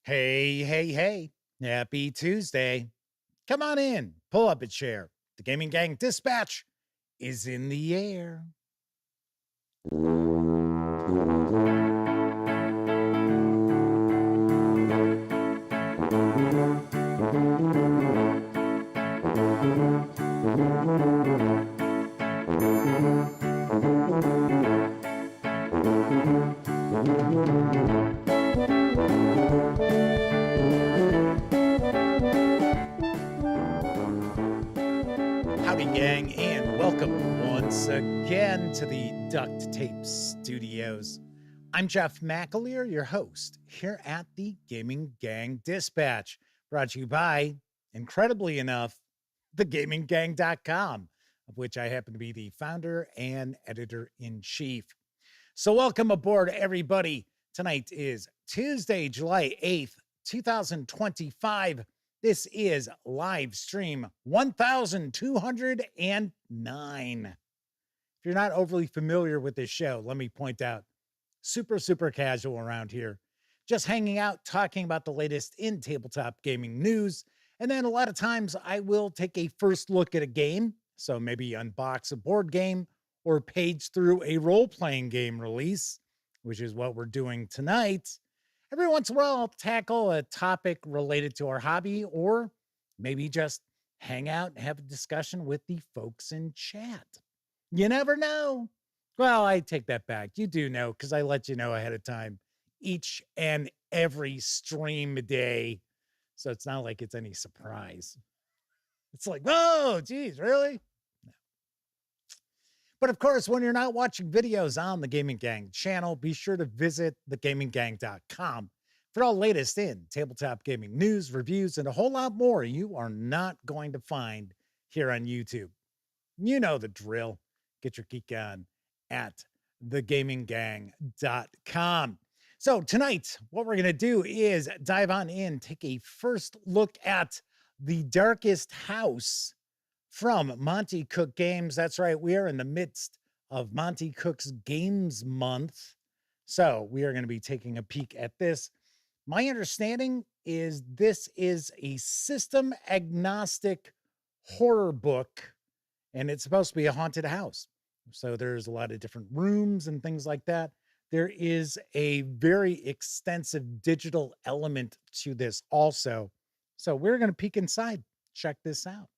Hey, hey, hey. Happy Tuesday. Come on in, pull up a chair. The Gaming Gang Dispatch is in the air. Howdy, gang, and welcome once again to the Duct Tape Studios. I'm Jeff McAleer, your host, here at the Gaming Gang Dispatch, brought to you by, incredibly enough, thegaminggang.com, of which I happen to be the founder and editor-in-chief. So welcome aboard, everybody. Tonight is Tuesday, July 8th, 2025. This is live stream 1209. If you're not overly familiar with this show, let me point out, super casual around here. Just hanging out, talking about the latest in tabletop gaming news. And then a lot of times I will take a first look at a game. So maybe unbox a board game or page through a role-playing game release, which is what we're doing tonight. Every once in a while, I'll tackle a topic related to our hobby, or maybe just hang out and have a discussion with the folks in chat. You never know. Well, I take that back. You do know, because I let you know ahead of time each and every stream day. So it's not like it's any surprise. It's like, oh, geez, really? But of course, when you're not watching videos on the Gaming Gang channel, be sure to visit thegaminggang.com for all latest in tabletop gaming news, reviews, and a whole lot more you are not going to find here on YouTube. You know the drill. Get your geek on at thegaminggang.com. So tonight, what we're going to do is dive on in, take a first look at The Darkest House from Monte Cook Games. That's right, we are in the midst of Monte Cook's Games Month. So we are going to be taking a peek at this. My understanding is this is a system agnostic horror book, and it's supposed to be a haunted house. So there's a lot of different rooms and things like that. There is a very extensive digital element to this also. So we're going to peek inside, check this out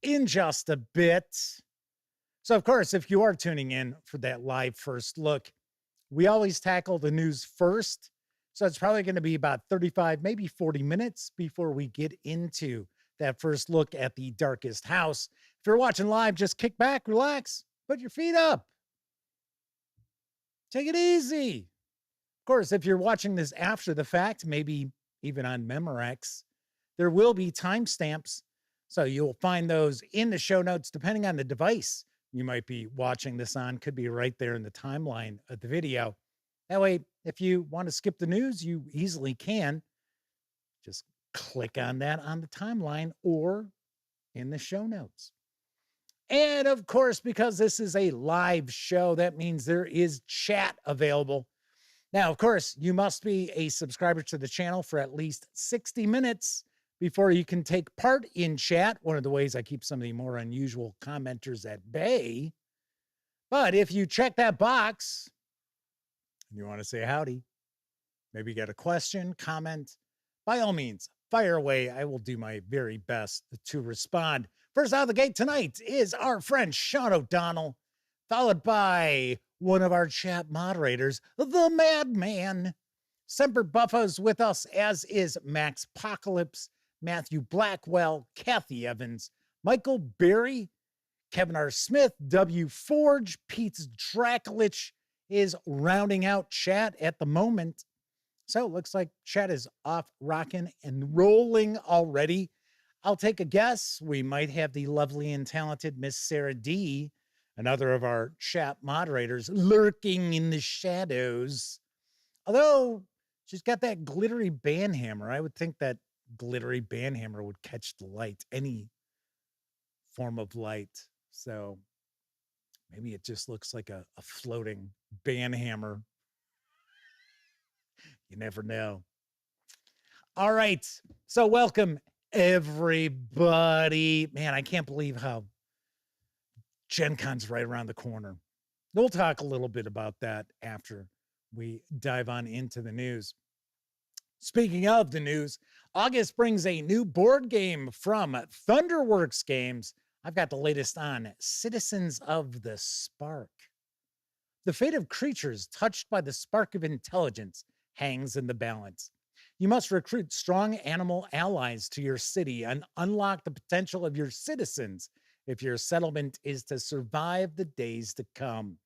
in just a bit. So, of course, if you are tuning in for that live first look, we always tackle the news first. So it's probably going to be about 35, maybe 40 minutes before we get into that first look at The Darkest House. If you're watching live, just kick back, relax, put your feet up. Take it easy. Of course, if you're watching this after the fact, maybe even on Memorex, there will be timestamps. So you'll find those in the show notes, depending on the device you might be watching this on. Could be right there in the timeline of the video. That way, if you want to skip the news, you easily can. Just click on that on the timeline or in the show notes. And of course, because this is a live show, that means there is chat available. Now, of course, you must be a subscriber to the channel for at least 60 minutes before you can take part in chat. One of the ways I keep some of the more unusual commenters at bay. But if you check that box and you want to say howdy, maybe get a question, comment, by all means, fire away. I will do my very best to respond. First out of the gate tonight is our friend Sean O'Donnell, followed by one of our chat moderators, the Madman. Semper Buffo's with us, as is Max Apocalypse, Matthew Blackwell, Kathy Evans, Michael Berry, Kevin R. Smith, W. Forge, Pete Drakulich is rounding out chat at the moment. So it looks like chat is off, rocking, and rolling already. I'll take a guess. We might have the lovely and talented Miss Sarah D., another of our chat moderators, lurking in the shadows. Although she's got that glittery banhammer, I would think that glittery banhammer would catch the light, any form of light. So maybe it just looks like a floating banhammer. You never know. All right. So welcome everybody. Man, I can't believe how Gen Con's right around the corner. We'll talk a little bit about that after we dive on into the news. Speaking of the news, August brings a new board game from Thunderworks Games. I've got the latest on Citizens of the Spark. The fate of creatures touched by the spark of intelligence hangs in the balance. You must recruit strong animal allies to your city and unlock the potential of your citizens if your settlement is to survive the days to come.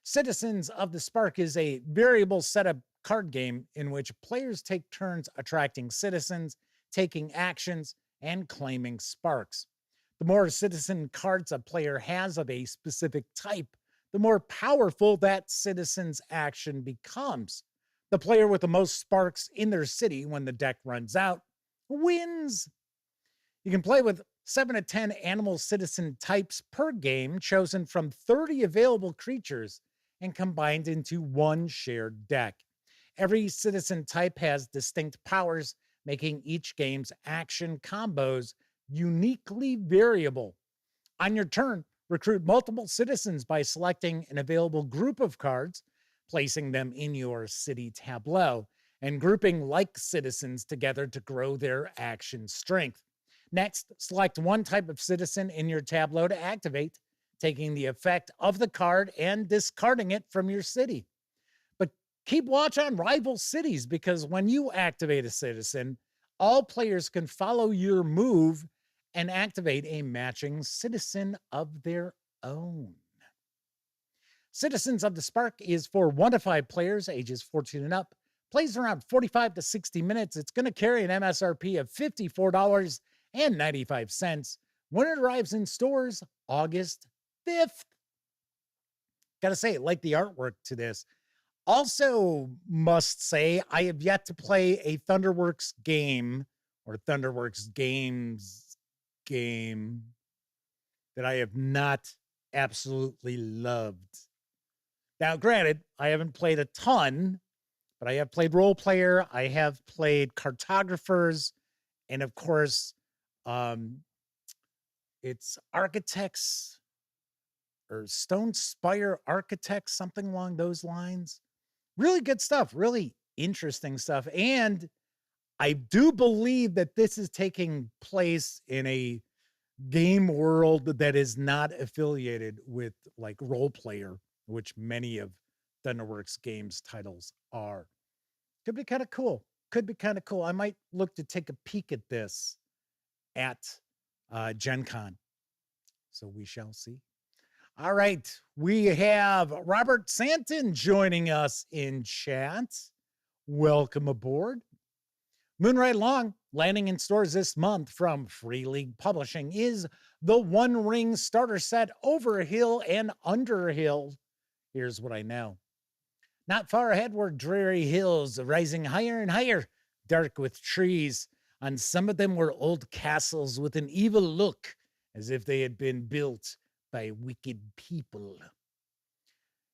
Citizens of the Spark is a variable setup card game in which players take turns attracting citizens, taking actions, and claiming sparks. The more citizen cards a player has of a specific type, the more powerful that citizen's action becomes. The player with the most sparks in their city when the deck runs out wins. You can play with 7 to 10 animal citizen types per game, chosen from 30 available creatures and combined into one shared deck. Every citizen type has distinct powers, making each game's action combos uniquely variable. On your turn, recruit multiple citizens by selecting an available group of cards, placing them in your city tableau, and grouping like citizens together to grow their action strength. Next, select one type of citizen in your tableau to activate, taking the effect of the card and discarding it from your city. But keep watch on rival cities, because when you activate a citizen, all players can follow your move and activate a matching citizen of their own. Citizens of the Spark is for 1 to 5 players, ages 14 and up. Plays around 45 to 60 minutes. It's going to carry an MSRP of $54.95 when it arrives in stores August 5th. Gotta say, like the artwork to this. Also, must say, I have yet to play a Thunderworks game or Thunderworks Games game that I have not absolutely loved. Now, granted, I haven't played a ton, but I have played Role Player, I have played Cartographers, and of course, it's Architects or Stone Spire Architects, something along those lines. Really good stuff, really interesting stuff. And I do believe that this is taking place in a game world that is not affiliated with like Role Player, which many of Thunderworks Games titles are. Could be kind of cool. Could be kind of cool. I might look to take a peek at this at Gen Con. So we shall see. All right. We have Robert Santon joining us in chat. Welcome aboard. Moonrise Long, landing in stores this month from Free League Publishing, is the One Ring starter set Overhill and Underhill. Here's what I know. Not far ahead were dreary hills rising higher and higher, dark with trees. On some of them were old castles with an evil look, as if they had been built by wicked people.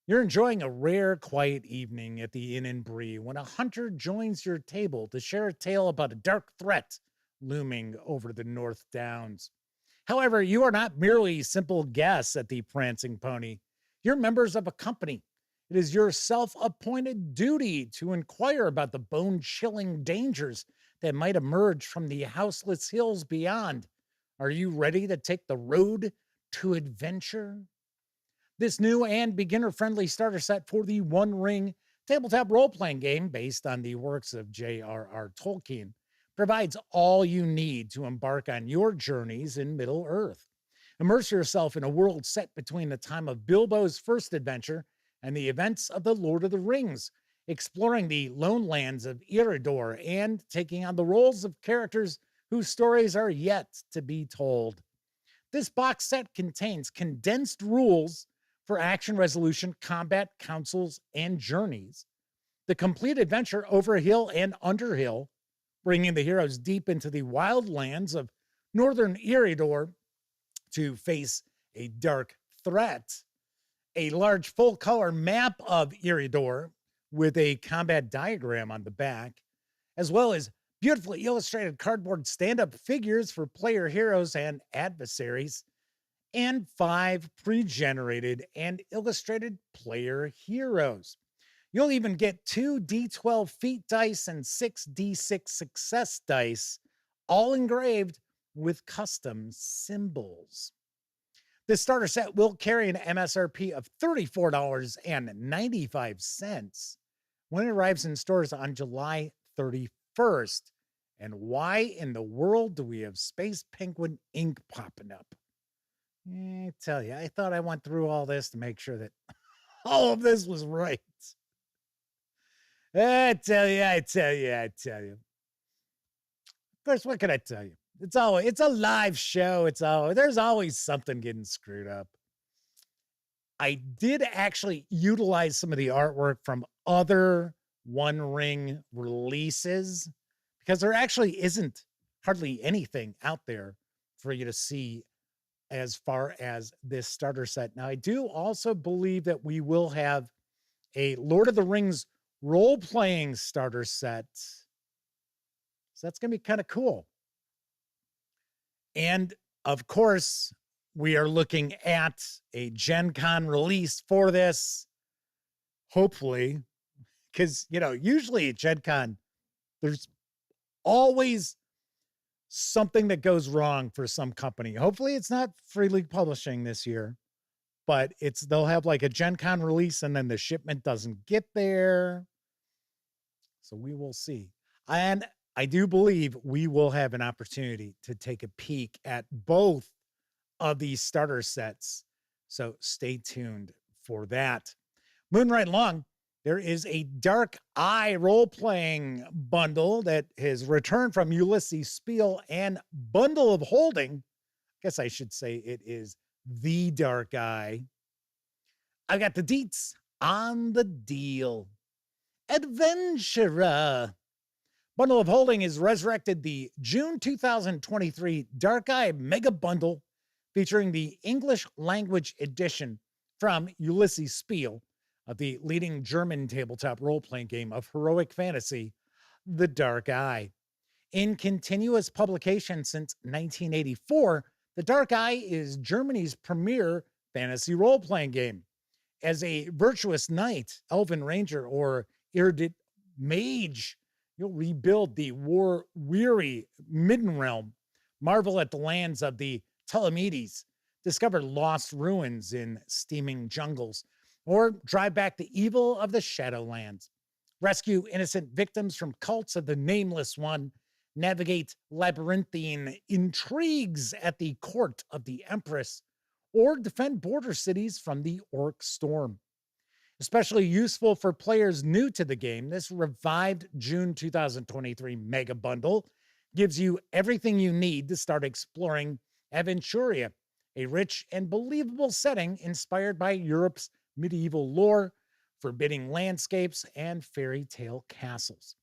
You're enjoying a rare, quiet evening at the Inn and Bree when a hunter joins your table to share a tale about a dark threat looming over the North Downs. However, you are not merely simple guests at the Prancing Pony. You're members of a company. It is your self-appointed duty to inquire about the bone-chilling dangers that might emerge from the houseless hills beyond. Are you ready to take the road to adventure? This new and beginner-friendly starter set for the One Ring tabletop role-playing game, based on the works of J.R.R. Tolkien, provides all you need to embark on your journeys in Middle-earth. Immerse yourself in a world set between the time of Bilbo's first adventure and the events of the Lord of the Rings, exploring the lone lands of Eredor and taking on the roles of characters whose stories are yet to be told. This box set contains condensed rules for action resolution, combat, councils, and journeys. The complete adventure Overhill and Underhill, bringing the heroes deep into the wild lands of northern Eredor to face a dark threat. A large full-color map of Eredor with a combat diagram on the back, as well as beautifully illustrated cardboard stand-up figures for player heroes and adversaries, and 5 pre-generated and illustrated player heroes. You'll even get 2 D12 feat dice and 6 D6 success dice, all engraved with custom symbols. This starter set will carry an MSRP of $34.95 when it arrives in stores on July 31st. And why in the world do we have Space Penguin ink popping up? I tell you, I thought I went through all this to make sure that all of this was right. I tell you. Of course, what can I tell you? It's a live show. There's always something getting screwed up. I did actually utilize some of the artwork from other One Ring releases because there actually isn't hardly anything out there for you to see as far as this starter set. Now, I do also believe that we will have a Lord of the Rings role-playing starter set. So that's going to be kind of cool. And of course, we are looking at a Gen Con release for this. Hopefully, because, usually at Gen Con, there's always something that goes wrong for some company. Hopefully it's not Free League Publishing this year, but they'll have like a Gen Con release and then the shipment doesn't get there. So we will see. And I do believe we will have an opportunity to take a peek at both of these starter sets. So stay tuned for that. Moving right along, there is a Dark Eye role-playing bundle that has returned from Ulisses Spiele and Bundle of Holding. I guess I should say it is the Dark Eye. I got the deets on the deal. Adventurer. Bundle of Holding has resurrected the June 2023 Dark Eye Mega Bundle featuring the English language edition from Ulisses Spiele of the leading German tabletop role-playing game of heroic fantasy, The Dark Eye. In continuous publication since 1984, The Dark Eye is Germany's premier fantasy role-playing game. As a virtuous knight, elven ranger, or erudite mage, you'll rebuild the war-weary Midden Realm, marvel at the lands of the Telemedes, discover lost ruins in steaming jungles, or drive back the evil of the Shadowlands. Rescue innocent victims from cults of the Nameless One, navigate labyrinthine intrigues at the court of the Empress, or defend border cities from the Orc Storm. Especially useful for players new to the game, this revived June 2023 Mega Bundle gives you everything you need to start exploring Aventuria, a rich and believable setting inspired by Europe's medieval lore, forbidding landscapes, and fairy tale castles.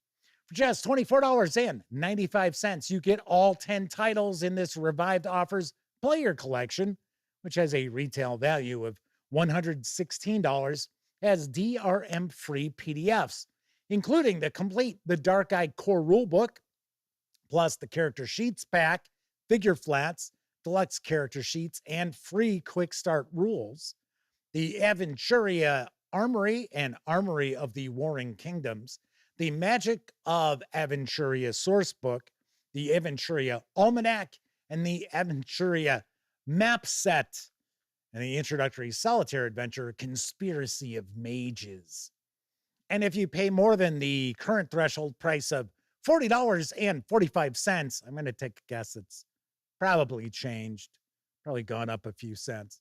For just $24.95, you get all 10 titles in this revived offers player collection, which has a retail value of $116, as DRM-free PDFs, including the complete The Dark Eye core rulebook, plus the character sheets pack, figure flats, deluxe character sheets, and free quick start rules. The Aventuria Armory and Armory of the Warring Kingdoms, the Magic of Aventuria Sourcebook, the Aventuria Almanac, and the Aventuria Map Set, and the introductory solitaire adventure Conspiracy of Mages. And if you pay more than the current threshold price of $40.45, I'm going to take a guess it's probably changed, probably gone up a few cents.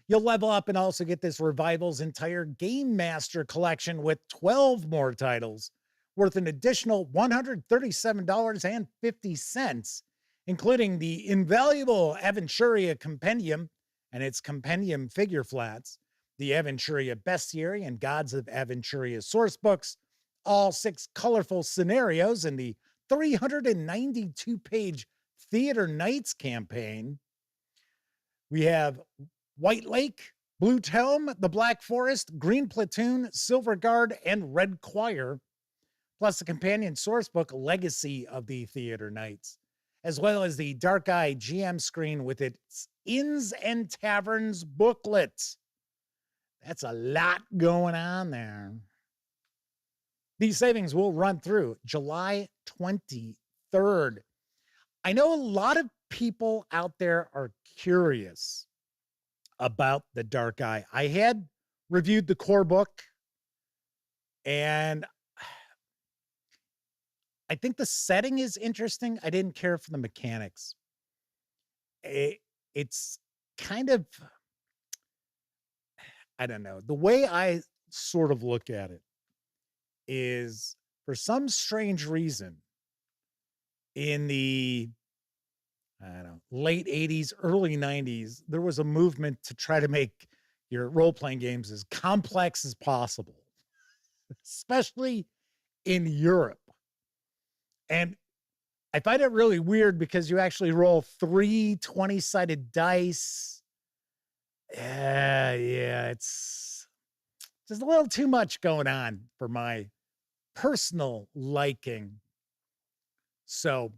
You'll level up and also get this Revival's entire Game Master collection with 12 more titles, worth an additional $137.50, including the invaluable Aventuria Compendium and its compendium figure flats, the Aventuria Bestiary and Gods of Aventuria sourcebooks, all 6 colorful scenarios in the 392-page Theater Nights campaign. We have White Lake, Blue Tome, the Black Forest, Green Platoon, Silver Guard, and Red Choir. plus the companion sourcebook Legacy of the Theater Knights, as well as the Dark Eye GM screen with its Inns and Taverns booklet. That's a lot going on there. These savings will run through July 23rd. I know a lot of people out there are curious about the Dark Eye. I had reviewed the core book, and I think the setting is interesting. I didn't care for the mechanics. It's kind of, I don't know. The way I sort of look at it is, for some strange reason, in the, I don't know, late 80s, early 90s, there was a movement to try to make your role-playing games as complex as possible, especially in Europe. And I find it really weird because you actually roll 3 20-sided dice. Yeah, it's just a little too much going on for my personal liking. So,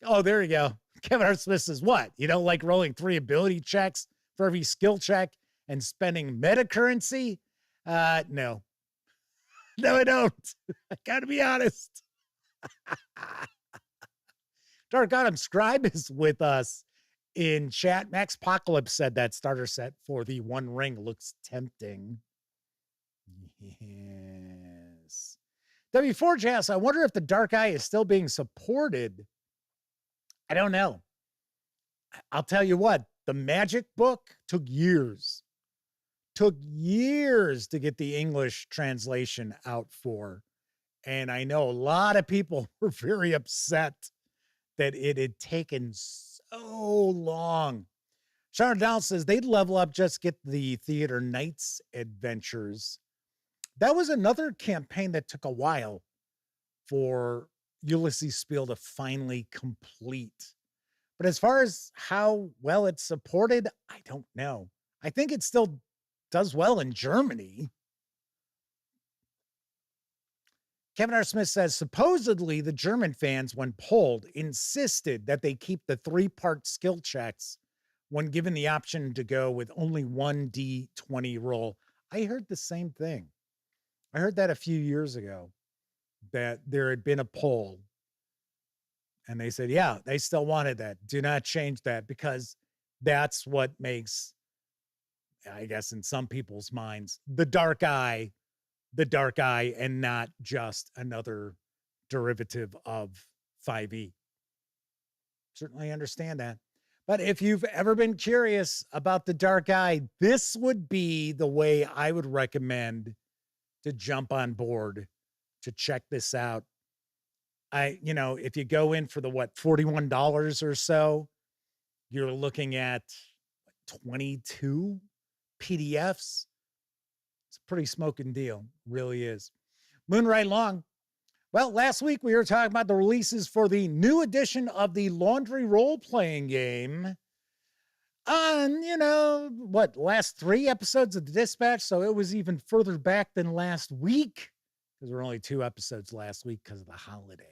oh, there you go. Kevin R. Smith says, what? You don't like rolling 3 ability checks for every skill check and spending meta currency? No. No, I don't. I gotta be honest. Dark Autumn Scribe is with us in chat. Max Apocalypse said that starter set for the One Ring looks tempting. Yes. W4 asks, I wonder if the Dark Eye is still being supported. I don't know. I'll tell you what, the Magic book took years. Took years to get the English translation out for. And I know a lot of people were very upset that it had taken so long. Sharon Down says they'd level up, just get the Theater Knights adventures. That was another campaign that took a while for Ulisses Spiele to finally complete. But as far as how well it's supported, I don't know. I think it still does well in Germany. Kevin R. Smith says, supposedly the German fans, when polled, insisted that they keep the 3-part skill checks when given the option to go with only 1 D20 roll. I heard the same thing. I heard that a few years ago, that there had been a poll, and they said, yeah, they still wanted that. Do not change that, because that's what makes, I guess in some people's minds, the Dark Eye, and not just another derivative of 5e. Certainly understand that. But if you've ever been curious about the Dark Eye, this would be the way I would recommend to jump on board to check this out. If you go in for the, $41 or so, you're looking at 22 PDFs. It's a pretty smoking deal. Really is. Moonright Long. Well, last week we were talking about the releases for the new edition of the Laundry role-playing game on, last 3 episodes of the Dispatch. So it was even further back than last week, because there were only 2 episodes last week because of the holiday.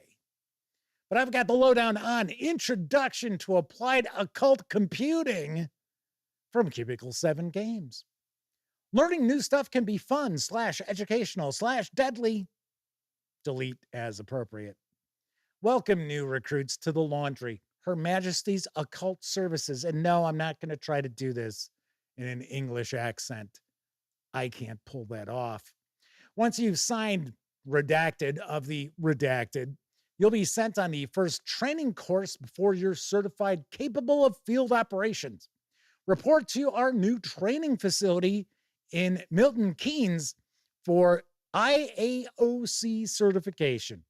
But I've got the lowdown on Introduction to Applied Occult Computing from Cubicle 7 Games. Learning new stuff can be fun / educational / deadly. Delete as appropriate. Welcome, new recruits, to the Laundry, Her Majesty's Occult Services. And no, I'm not going to try to do this in an English accent. I can't pull that off. Once you've signed Redacted of the Redacted, you'll be sent on the first training course before you're certified capable of field operations. Report to our new training facility in Milton Keynes for IAOC certification.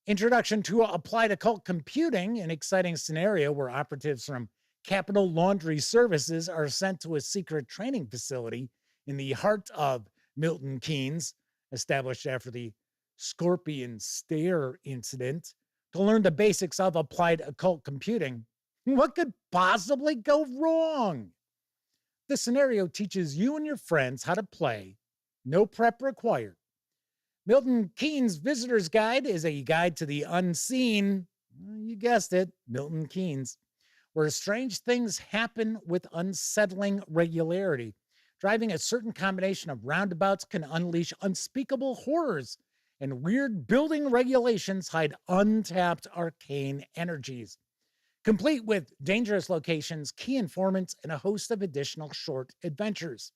Introduction to Applied Occult Computing, an exciting scenario where operatives from Capital Laundry Services are sent to a secret training facility in the heart of Milton Keynes, established after the Scorpion Stair incident, to learn the basics of applied occult computing. What could possibly go wrong? The scenario teaches you and your friends how to play, no prep required. Milton Keynes' Visitor's Guide is a guide to the unseen. You guessed it, Milton Keynes, where strange things happen with unsettling regularity. Driving a certain combination of roundabouts can unleash unspeakable horrors, and weird building regulations hide untapped arcane energies. Complete with dangerous locations, key informants, and a host of additional short adventures.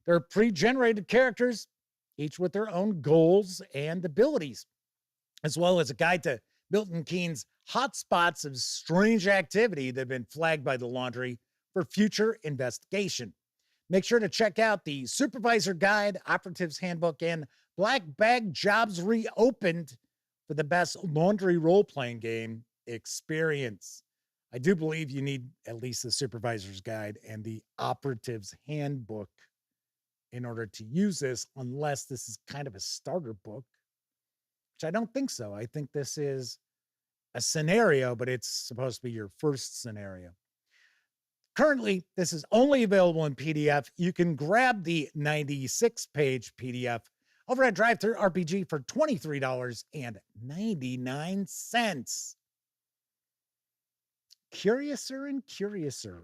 There are pre-generated characters, each with their own goals and abilities, as well as a guide to Milton Keynes' hotspots of strange activity that have been flagged by the Laundry for future investigation. Make sure to check out the Supervisor Guide, Operative's Handbook, and Black Bag Jobs Reopened for the best Laundry role-playing game experience. I do believe you need at least the Supervisor's Guide and the Operative's Handbook in order to use this, unless this is kind of a starter book, which I don't think so. I think this is a scenario, but it's supposed to be your first scenario. Currently, this is only available in PDF. You can grab the 96-page PDF over at Drive-Thru RPG for $23.99. Curiouser and curiouser.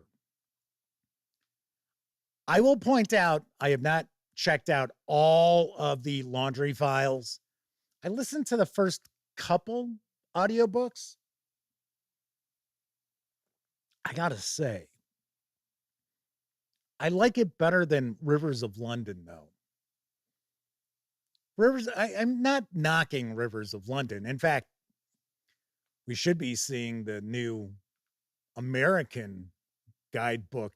I will point out, I have not checked out all of the Laundry files. I listened to the first couple audiobooks. I gotta say, I like it better than Rivers of London, though. I'm not knocking Rivers of London. In fact, we should be seeing the new American guidebook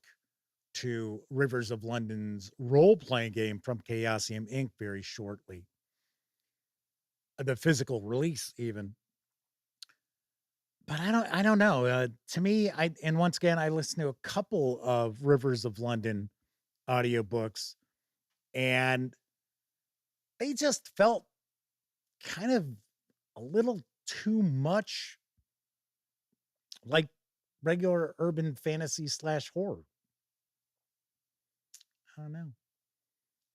to Rivers of London's role-playing game from Chaosium Inc. very shortly. The physical release, even. But I don't know. To me, and once again, I listened to a couple of Rivers of London audiobooks, and they just felt kind of a little too much like regular urban fantasy / horror.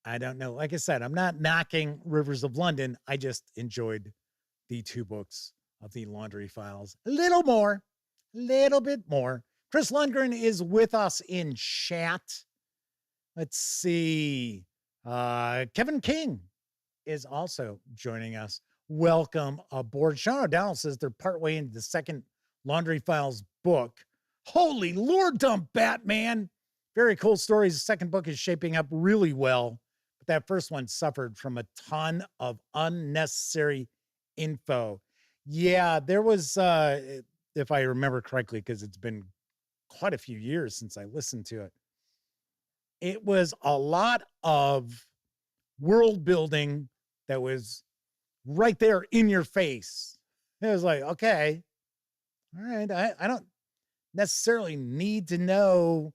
I don't know. Like I said, I'm not knocking Rivers of London. I just enjoyed the 2 books of the Laundry files a little bit more. Chris Lundgren is with us in chat. Let's see. Kevin King is also joining us. Welcome aboard. Sean O'Donnell says they're partway into the second Laundry Files book. Holy Lord, dump Batman. Very cool stories. The second book is shaping up really well, but that first one suffered from a ton of unnecessary info. Yeah, there was, if I remember correctly, because it's been quite a few years since I listened to it, it was a lot of world building that was right there in your face. It was like, okay, all right, I don't necessarily need to know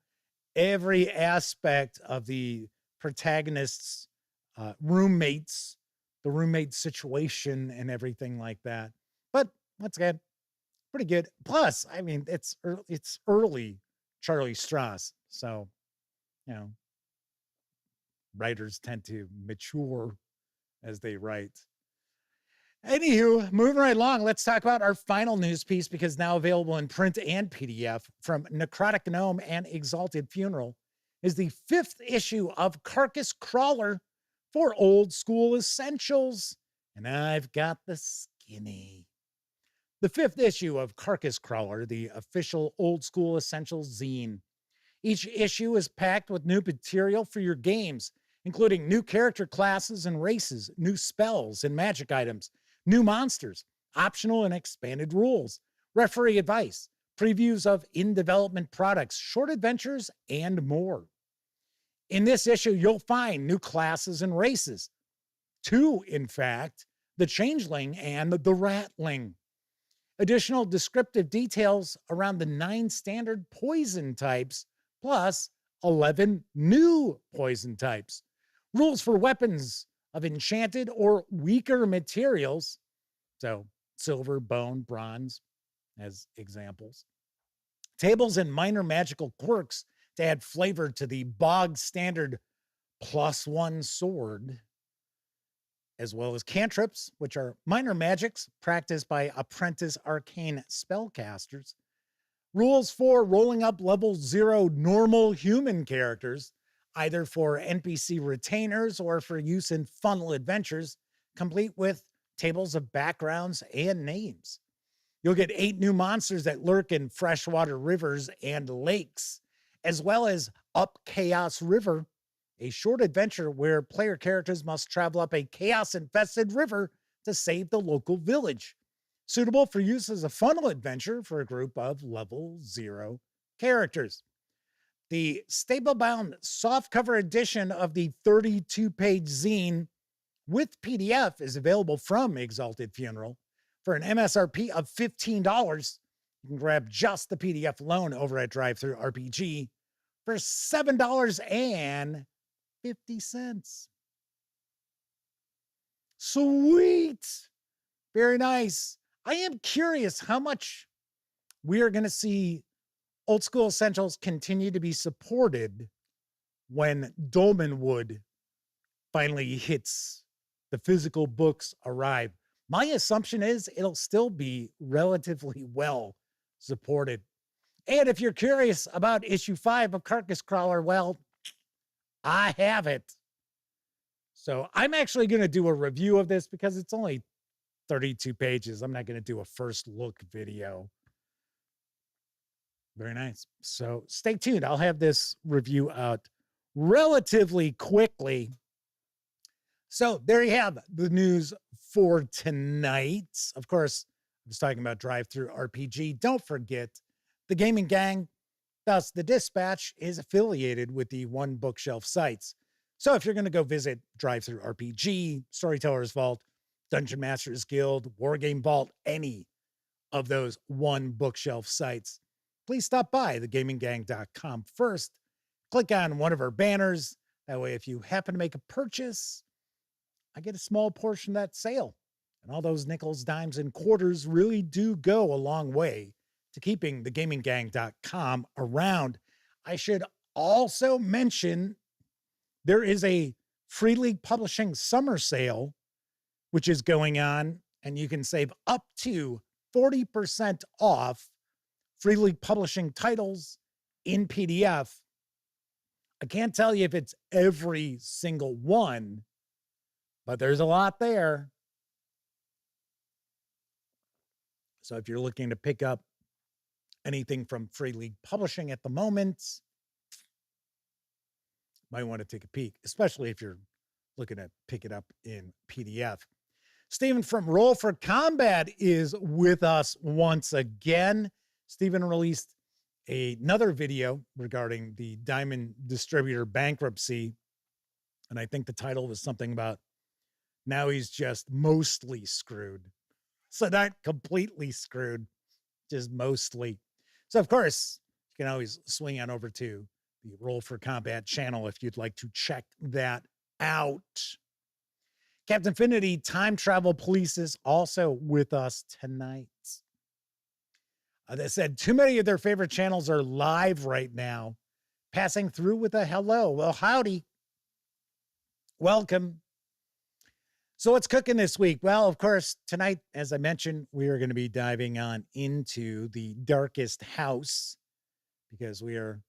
every aspect of the protagonist's roommates, the roommate situation and everything like that. But once again, pretty good. Plus, I mean, it's early Charlie Strauss. So, you know, writers tend to mature as they write. Anywho, moving right along, let's talk about our final news piece, because now available in print and PDF from Necrotic Gnome and Exalted Funeral is the 5th issue of Carcass Crawler for Old School Essentials. And I've got the skinny. The 5th issue of Carcass Crawler, the official Old School Essentials zine. Each issue is packed with new material for your games, including new character classes and races, new spells and magic items, new monsters, optional and expanded rules, referee advice, previews of in-development products, short adventures, and more. In this issue, you'll find new classes and races. 2, in fact, the Changeling and the Ratling. Additional descriptive details around the 9 standard poison types, plus 11 new poison types. Rules for weapons of enchanted or weaker materials. So silver, bone, bronze as examples. Tables and minor magical quirks to add flavor to the bog standard +1 sword. as well as cantrips, which are minor magics practiced by apprentice arcane spellcasters. Rules for rolling up level 0 normal human characters, either for NPC retainers or for use in funnel adventures, complete with tables of backgrounds and names. You'll get 8 new monsters that lurk in freshwater rivers and lakes, as well as Up Chaos River, a short adventure where player characters must travel up a chaos-infested river to save the local village. Suitable for use as a funnel adventure for a group of level 0 characters. The staple-bound softcover edition of the 32-page zine with PDF is available from Exalted Funeral for an MSRP of $15. You can grab just the PDF alone over at Drive-Thru RPG for $7.50. Sweet. Very nice. I am curious how much we are going to see Old School Essentials continue to be supported when Dolmenwood finally hits, the physical books arrive. My assumption is it'll still be relatively well supported. And if you're curious about issue 5 of Carcass Crawler, well, I have it. So I'm actually going to do a review of this because it's only 32 pages. I'm not going to do a first look video. Very nice. So stay tuned. I'll have this review out relatively quickly. So there you have the news for tonight. Of course, I was talking about Drive-Thru RPG. Don't forget, the Gaming Gang, thus the Dispatch, is affiliated with the One Bookshelf sites. So if you're going to go visit Drive-Thru RPG, Storyteller's Vault, Dungeon Masters Guild, Wargame Vault, any of those One Bookshelf sites, please stop by thegaminggang.com first. Click on one of our banners. That way, if you happen to make a purchase, I get a small portion of that sale. And all those nickels, dimes, and quarters really do go a long way to keeping thegaminggang.com around. I should also mention there is a Free League Publishing summer sale, which is going on, and you can save up to 40% off Free League Publishing titles in PDF. I can't tell you if it's every single one, but there's a lot there. So if you're looking to pick up anything from Free League Publishing at the moment, might want to take a peek, especially if you're looking to pick it up in PDF. Stephen from Roll for Combat is with us once again. Stephen released another video regarding the Diamond Distributor bankruptcy, and I think the title was something about now he's just mostly screwed. So not completely screwed, just mostly. So, of course, you can always swing on over to the Roll for Combat channel if you'd like to check that out. Captain Finity Time Travel Police is also with us tonight. They said too many of their favorite channels are live right now. Passing through with a hello. Well, howdy. Welcome. So what's cooking this week? Well, of course, tonight, as I mentioned, we are going to be diving on into the Darkest House because we are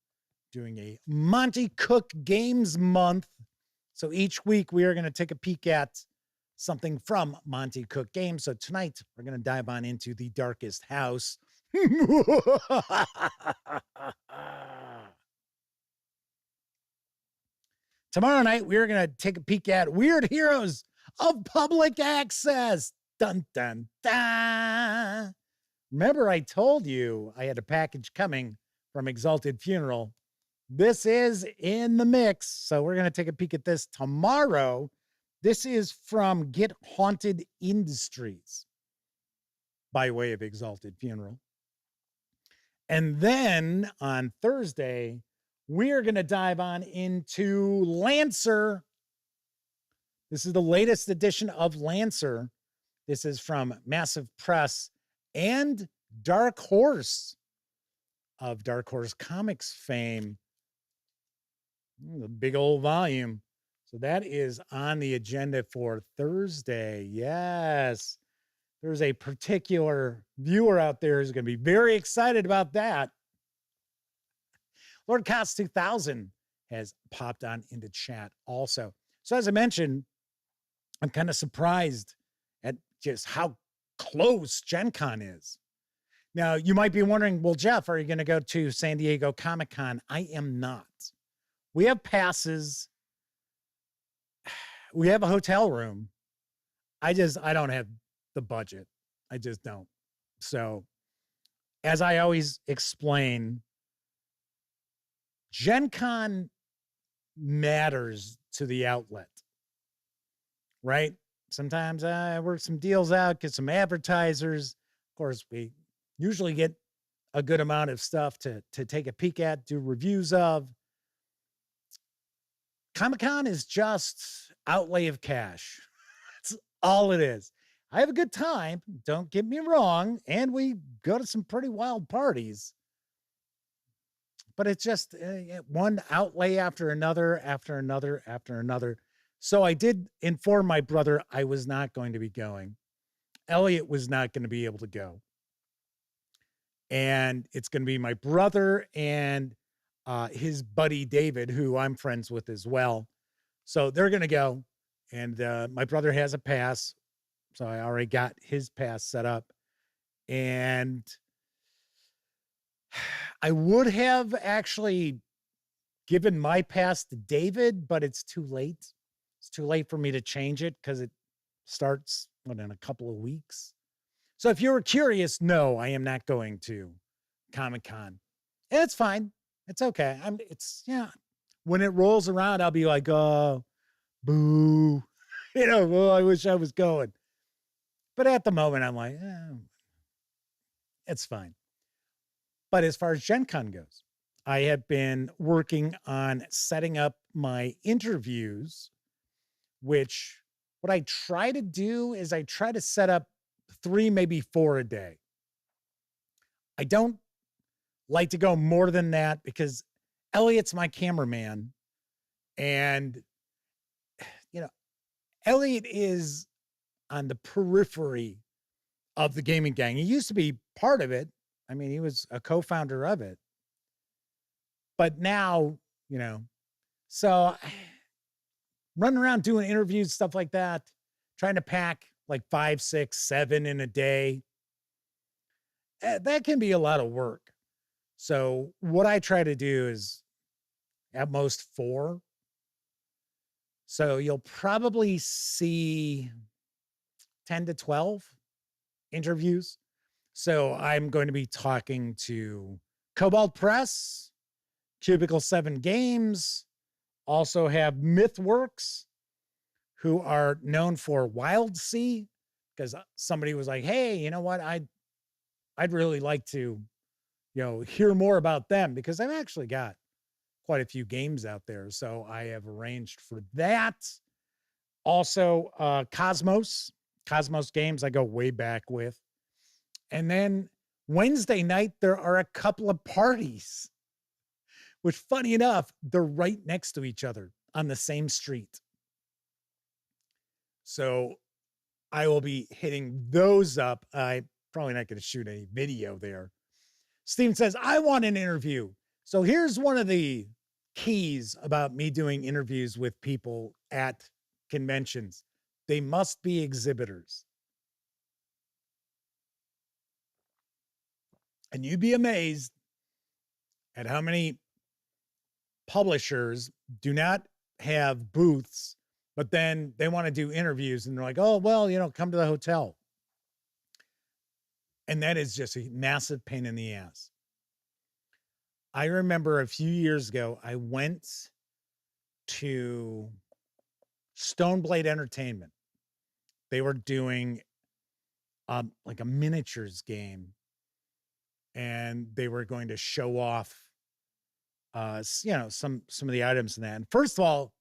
doing a Monte Cook Games month. So each week we are going to take a peek at something from Monte Cook Games. So tonight we're going to dive on into the Darkest House. Tomorrow night we're going to take a peek at Weird Heroes of Public Access. Dun, dun, dun. Remember I told you I had a package coming from Exalted Funeral. This is in the mix. So we're going to take a peek at this tomorrow. This is from Get Haunted Industries by way of Exalted Funeral. And then on Thursday, we're going to dive on into Lancer. This is the latest edition of Lancer. This is from Massive Press and Dark Horse of Dark Horse Comics fame. The big old volume. So that is on the agenda for Thursday. Yes. There's a particular viewer out there who's going to be very excited about that. Lord Cost 2000 has popped on into chat also. So as I mentioned, I'm kind of surprised at just how close Gen Con is. Now, you might be wondering, well, Jeff, are you going to go to San Diego Comic-Con? I am not. We have passes. We have a hotel room. I don't have the budget. I just don't. So, as I always explain, Gen Con matters to the outlet, right? Sometimes I work some deals out, get some advertisers. Of course, we usually get a good amount of stuff to take a peek at, do reviews of. Comic-Con is just outlay of cash. That's all it is. I have a good time, don't get me wrong, and we go to some pretty wild parties. But it's just one outlay after another, after another, after another. So I did inform my brother I was not going to be going. Elliot was not going to be able to go. And it's going to be my brother and his buddy David, who I'm friends with as well. So they're going to go. And my brother has a pass. So I already got his pass set up. And I would have actually given my pass to David, but it's too late. It's too late for me to change it because it starts in a couple of weeks. So if you were curious, no, I am not going to Comic-Con. And it's fine. It's okay. When it rolls around, I'll be like, oh, boo. Oh, I wish I was going. But at the moment, I'm like, it's fine. But as far as Gen Con goes, I have been working on setting up my interviews, which what I try to do is I try to set up 3, maybe 4 a day. I don't like to go more than that because Elliot's my cameraman. And, Elliot is on the periphery of the gaming gang. He used to be part of it. I mean, he was a co-founder of it. But now, so running around doing interviews, stuff like that, trying to pack like 5, 6, 7 in a day, that can be a lot of work. So what I try to do is at most 4. So you'll probably see 10 to 12 interviews. So I'm going to be talking to Cobalt Press, Cubicle 7 Games, also have MythWorks, who are known for Wild Sea, because somebody was like, hey, you know what? I'd really like to, hear more about them because I've actually got quite a few games out there. So I have arranged for that. Also, Cosmos Games, I go way back with. And then Wednesday night, there are a couple of parties, which funny enough, they're right next to each other on the same street. So I will be hitting those up. I'm probably not going to shoot any video there. Steven says, I want an interview. So here's one of the keys about me doing interviews with people at conventions. They must be exhibitors. And you'd be amazed at how many publishers do not have booths, but then they want to do interviews and they're like, oh, well, come to the hotel. And that is just a massive pain in the ass. I remember a few years ago, I went to Stoneblade Entertainment. They were doing like a miniatures game. And they were going to show off, some of the items in that. And first of all,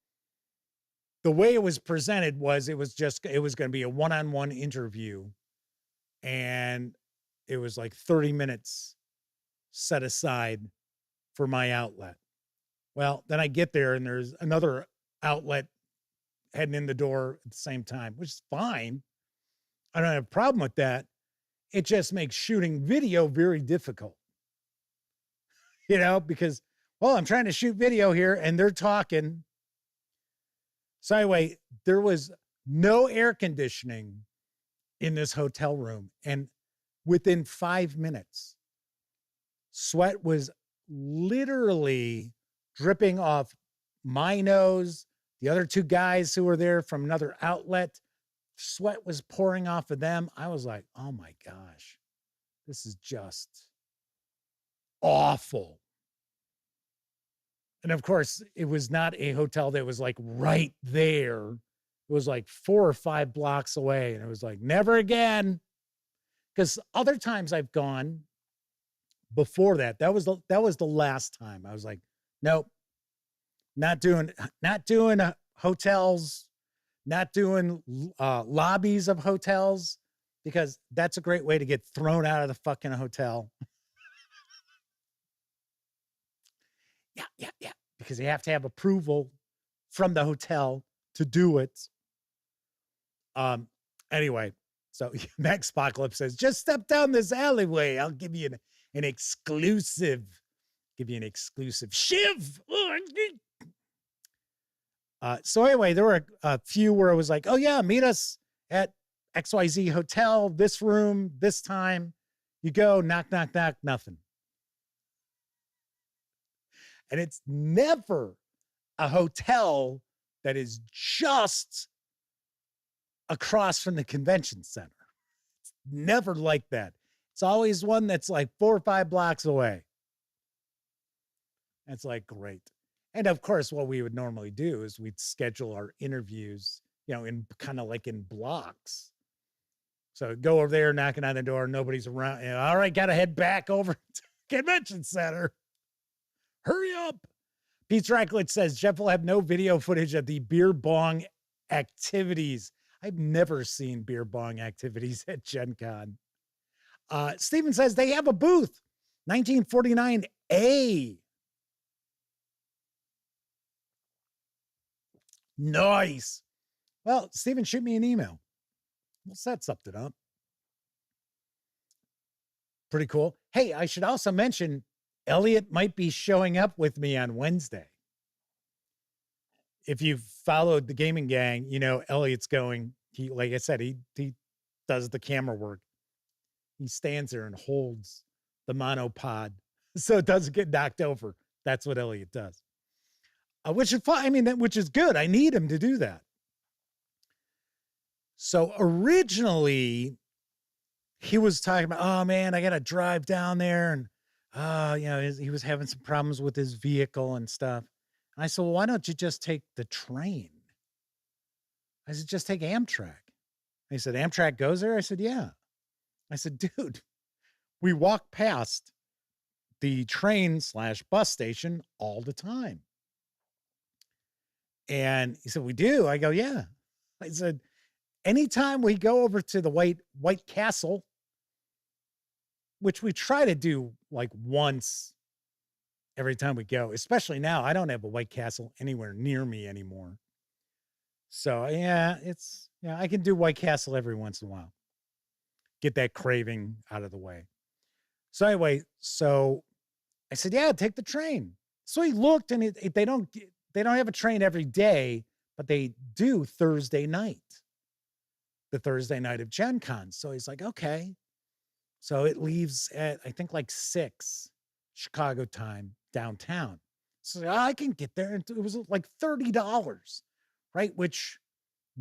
the way it was presented was it was going to be a one-on-one interview, and it was like 30 minutes set aside for my outlet. Well, then I get there and there's another outlet heading in the door at the same time, which is fine. I don't have a problem with that. It just makes shooting video very difficult, because, well, I'm trying to shoot video here and they're talking. So anyway, there was no air conditioning in this hotel room. And within 5 minutes, sweat was literally dripping off my nose, the other two guys who were there from another outlet. Sweat was pouring off of them. I was like, oh my gosh, this is just awful. And of course, it was not a hotel that was like right there. It was like 4 or 5 blocks away. And it was like, never again. Because other times I've gone before that was the last time. I was like, nope, not doing hotels, not doing lobbies of hotels, because that's a great way to get thrown out of the fucking hotel. Yeah. Because you have to have approval from the hotel to do it. Anyway, so Max Apocalypse says, just step down this alleyway. I'll give you an exclusive. Give you an exclusive shiv. So anyway, there were a few where it was like, oh yeah, meet us at XYZ hotel, this room, this time. You go, knock, knock, knock, nothing. And it's never a hotel that is just across from the convention center. It's never like that. It's always one that's like 4 or 5 blocks away. It's like, great. And of course, what we would normally do is we'd schedule our interviews, in kind of like in blocks. So go over there, knocking on the door, nobody's around. All right, got to head back over to convention center. Hurry up. Pete Racklet says, Jeff will have no video footage of the beer bong activities. I've never seen beer bong activities at Gen Con. Steven says they have a booth, 1949A. Nice. Well, Steven, shoot me an email. We'll set something up. Pretty cool. Hey, I should also mention, Elliot might be showing up with me on Wednesday. If you've followed the gaming gang, Elliot's going. Like I said, he does the camera work. He stands there and holds the monopod so it doesn't get knocked over. That's what Elliot does. Which is fine. I mean, which is good. I need him to do that. So originally, he was talking about, oh man, I got to drive down there, and he was having some problems with his vehicle and stuff. And I said, well, why don't you just take the train? I said, just take Amtrak. He said, Amtrak goes there? I said, yeah. I said, dude, we walk past the train/bus station all the time. And he said, we do? I go, yeah. I said, anytime we go over to the White Castle, which we try to do like once every time we go, especially now, I don't have a White Castle anywhere near me anymore. So yeah, I can do White Castle every once in a while. Get that craving out of the way. So anyway, I said, yeah, take the train. So he looked, and they don't have a train every day, but they do Thursday night, the Thursday night of Gen Con. So he's like, okay. So it leaves at, I think, like 6 Chicago time downtown. So I can get there. And it was like $30, right? Which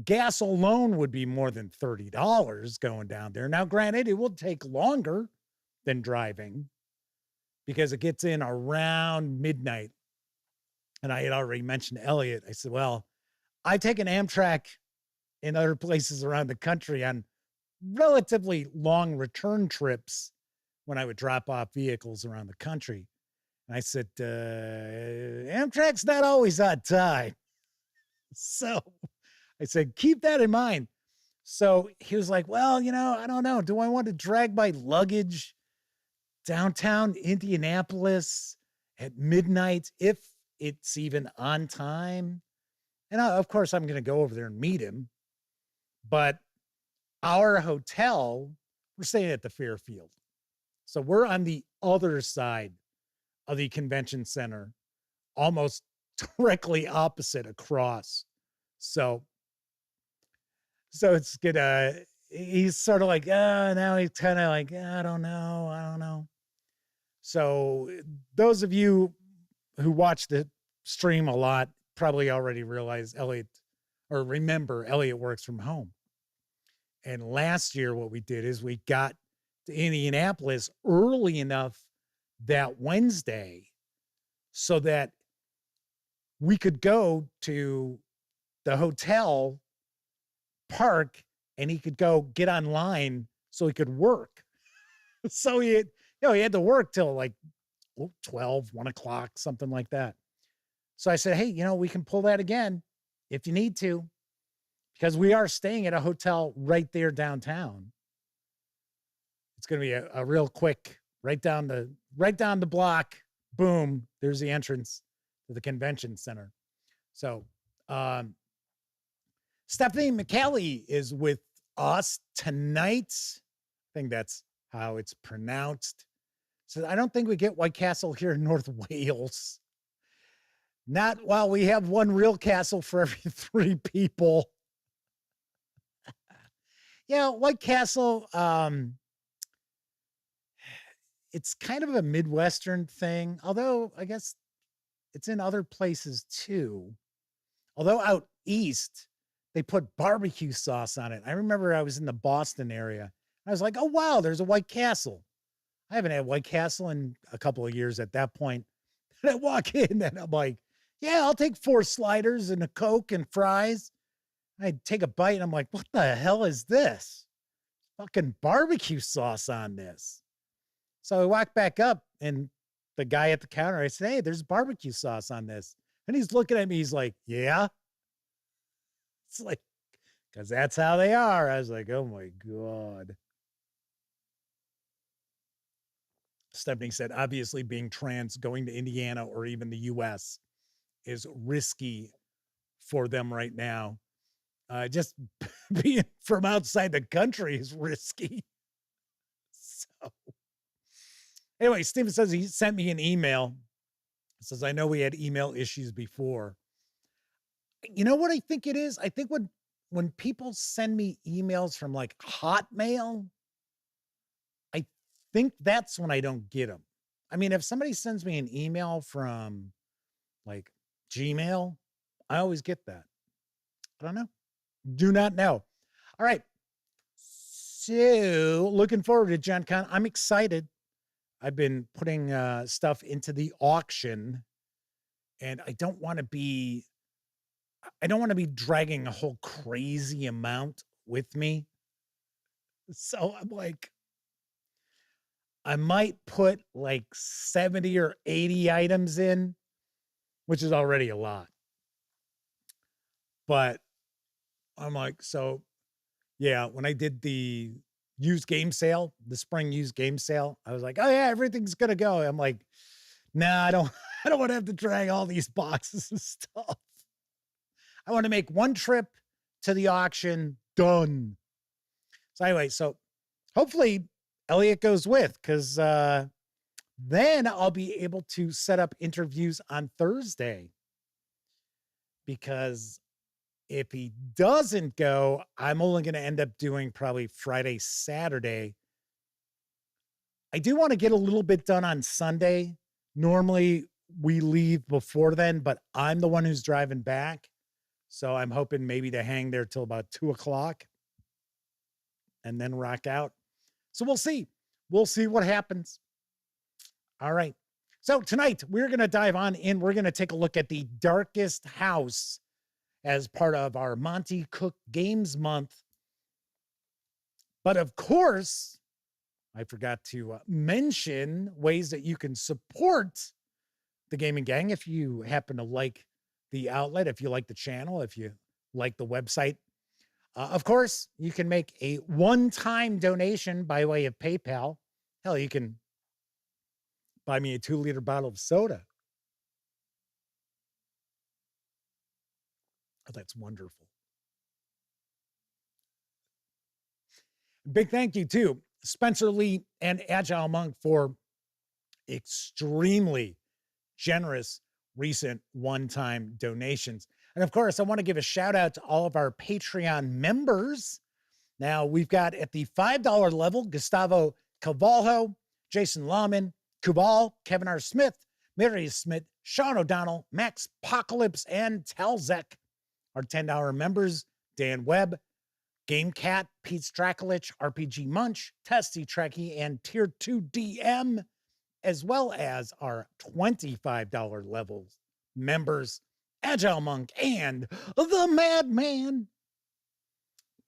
gas alone would be more than $30 going down there. Now, granted, it will take longer than driving because it gets in around midnight. And I had already mentioned Elliot. I said, well, I've taken Amtrak in other places around the country on relatively long return trips when I would drop off vehicles around the country. And I said, Amtrak's not always on time. So I said, keep that in mind. So he was like, well, I don't know. Do I want to drag my luggage downtown Indianapolis at midnight if it's even on time? And of course, I'm going to go over there and meet him. But our hotel, we're staying at the Fairfield. So we're on the other side of the convention center, almost directly opposite across. So it's gonna, he's sort of like, now he's kind of like, I don't know. So those of you who watch the stream a lot probably already realize remember Elliot works from home. And last year, what we did is we got to Indianapolis early enough that Wednesday so that we could go to the hotel, park, and he could go get online so he could work. So he had to work till like 12, 1 o'clock, something like that. So I said, hey, we can pull that again if you need to, because we are staying at a hotel right there downtown. It's going to be a real quick, right down the block. Boom. There's the entrance to the convention center. So, Stephanie McCallie is with us tonight. I think that's how it's pronounced. So I don't think we get White Castle here in North Wales. Not while we have one real castle for every 3 people. Yeah, White Castle, it's kind of a Midwestern thing, although I guess it's in other places too. Although out east, they put barbecue sauce on it. I remember I was in the Boston area. I was like, oh, wow, there's a White Castle. I haven't had White Castle in a couple of years at that point. And I walk in and I'm like, yeah, I'll take 4 sliders and a Coke and fries. I take a bite and I'm like, what the hell is this? Fucking barbecue sauce on this. So I walk back up and the guy at the counter, I said, hey, there's barbecue sauce on this. And he's looking at me. He's like, yeah. It's like, because that's how they are. I was like, oh my God. Stephanie said, obviously being trans, going to Indiana or even the US is risky for them right now. Just being from outside the country is risky. So anyway, Steven says he sent me an email. He says, I know we had email issues before. You know what I think it is? I think when people send me emails from like Hotmail, I think that's when I don't get them. I mean, if somebody sends me an email from like Gmail, I always get that. I don't know. Do not know. All right. So looking forward to Gen Con. I'm excited. I've been putting stuff into the auction and I don't want to be dragging a whole crazy amount with me. So I'm like, I might put like 70 or 80 items in, which is already a lot. But I'm like, so yeah, when I did the used game sale, the spring used game sale, I was like, oh yeah, everything's going to go. I'm like, nah, I don't want to have to drag all these boxes of stuff. I want to make one trip to the auction, done. So anyway, so hopefully Elliot goes with, because then I'll be able to set up interviews on Thursday. Because if he doesn't go, I'm only going to end up doing probably Friday, Saturday. I do want to get a little bit done on Sunday. Normally we leave before then, but I'm the one who's driving back. So I'm hoping maybe to hang there till about 2 o'clock and then rock out. So we'll see. We'll see what happens. All right. So tonight we're going to dive on in. We're going to take a look at the Darkest House as part of our Monte Cook Games month. But of course, I forgot to mention ways that you can support the Gaming Gang if you happen to like the outlet, if you like the channel, if you like the website. Of course, you can make a one-time donation by way of PayPal. Hell, you can buy me a 2-liter bottle of soda. Oh, that's wonderful. Big thank you to Spencer Lee and Agile Monk for extremely generous recent one-time donations. And of course, I want to give a shout out to all of our Patreon members. Now, we've got at the $5 level, Gustavo Cavalho, Jason Lahman, Kubal, Kevin R. Smith, Mary Smith, Sean O'Donnell, Max Apocalypse, and Talzek. Our $10 members, Dan Webb, Game Cat, Pete Strakulich, RPG Munch, Testy Trekkie, and Tier 2 DM, as well as our $25 levels members, Agile Monk and the Madman.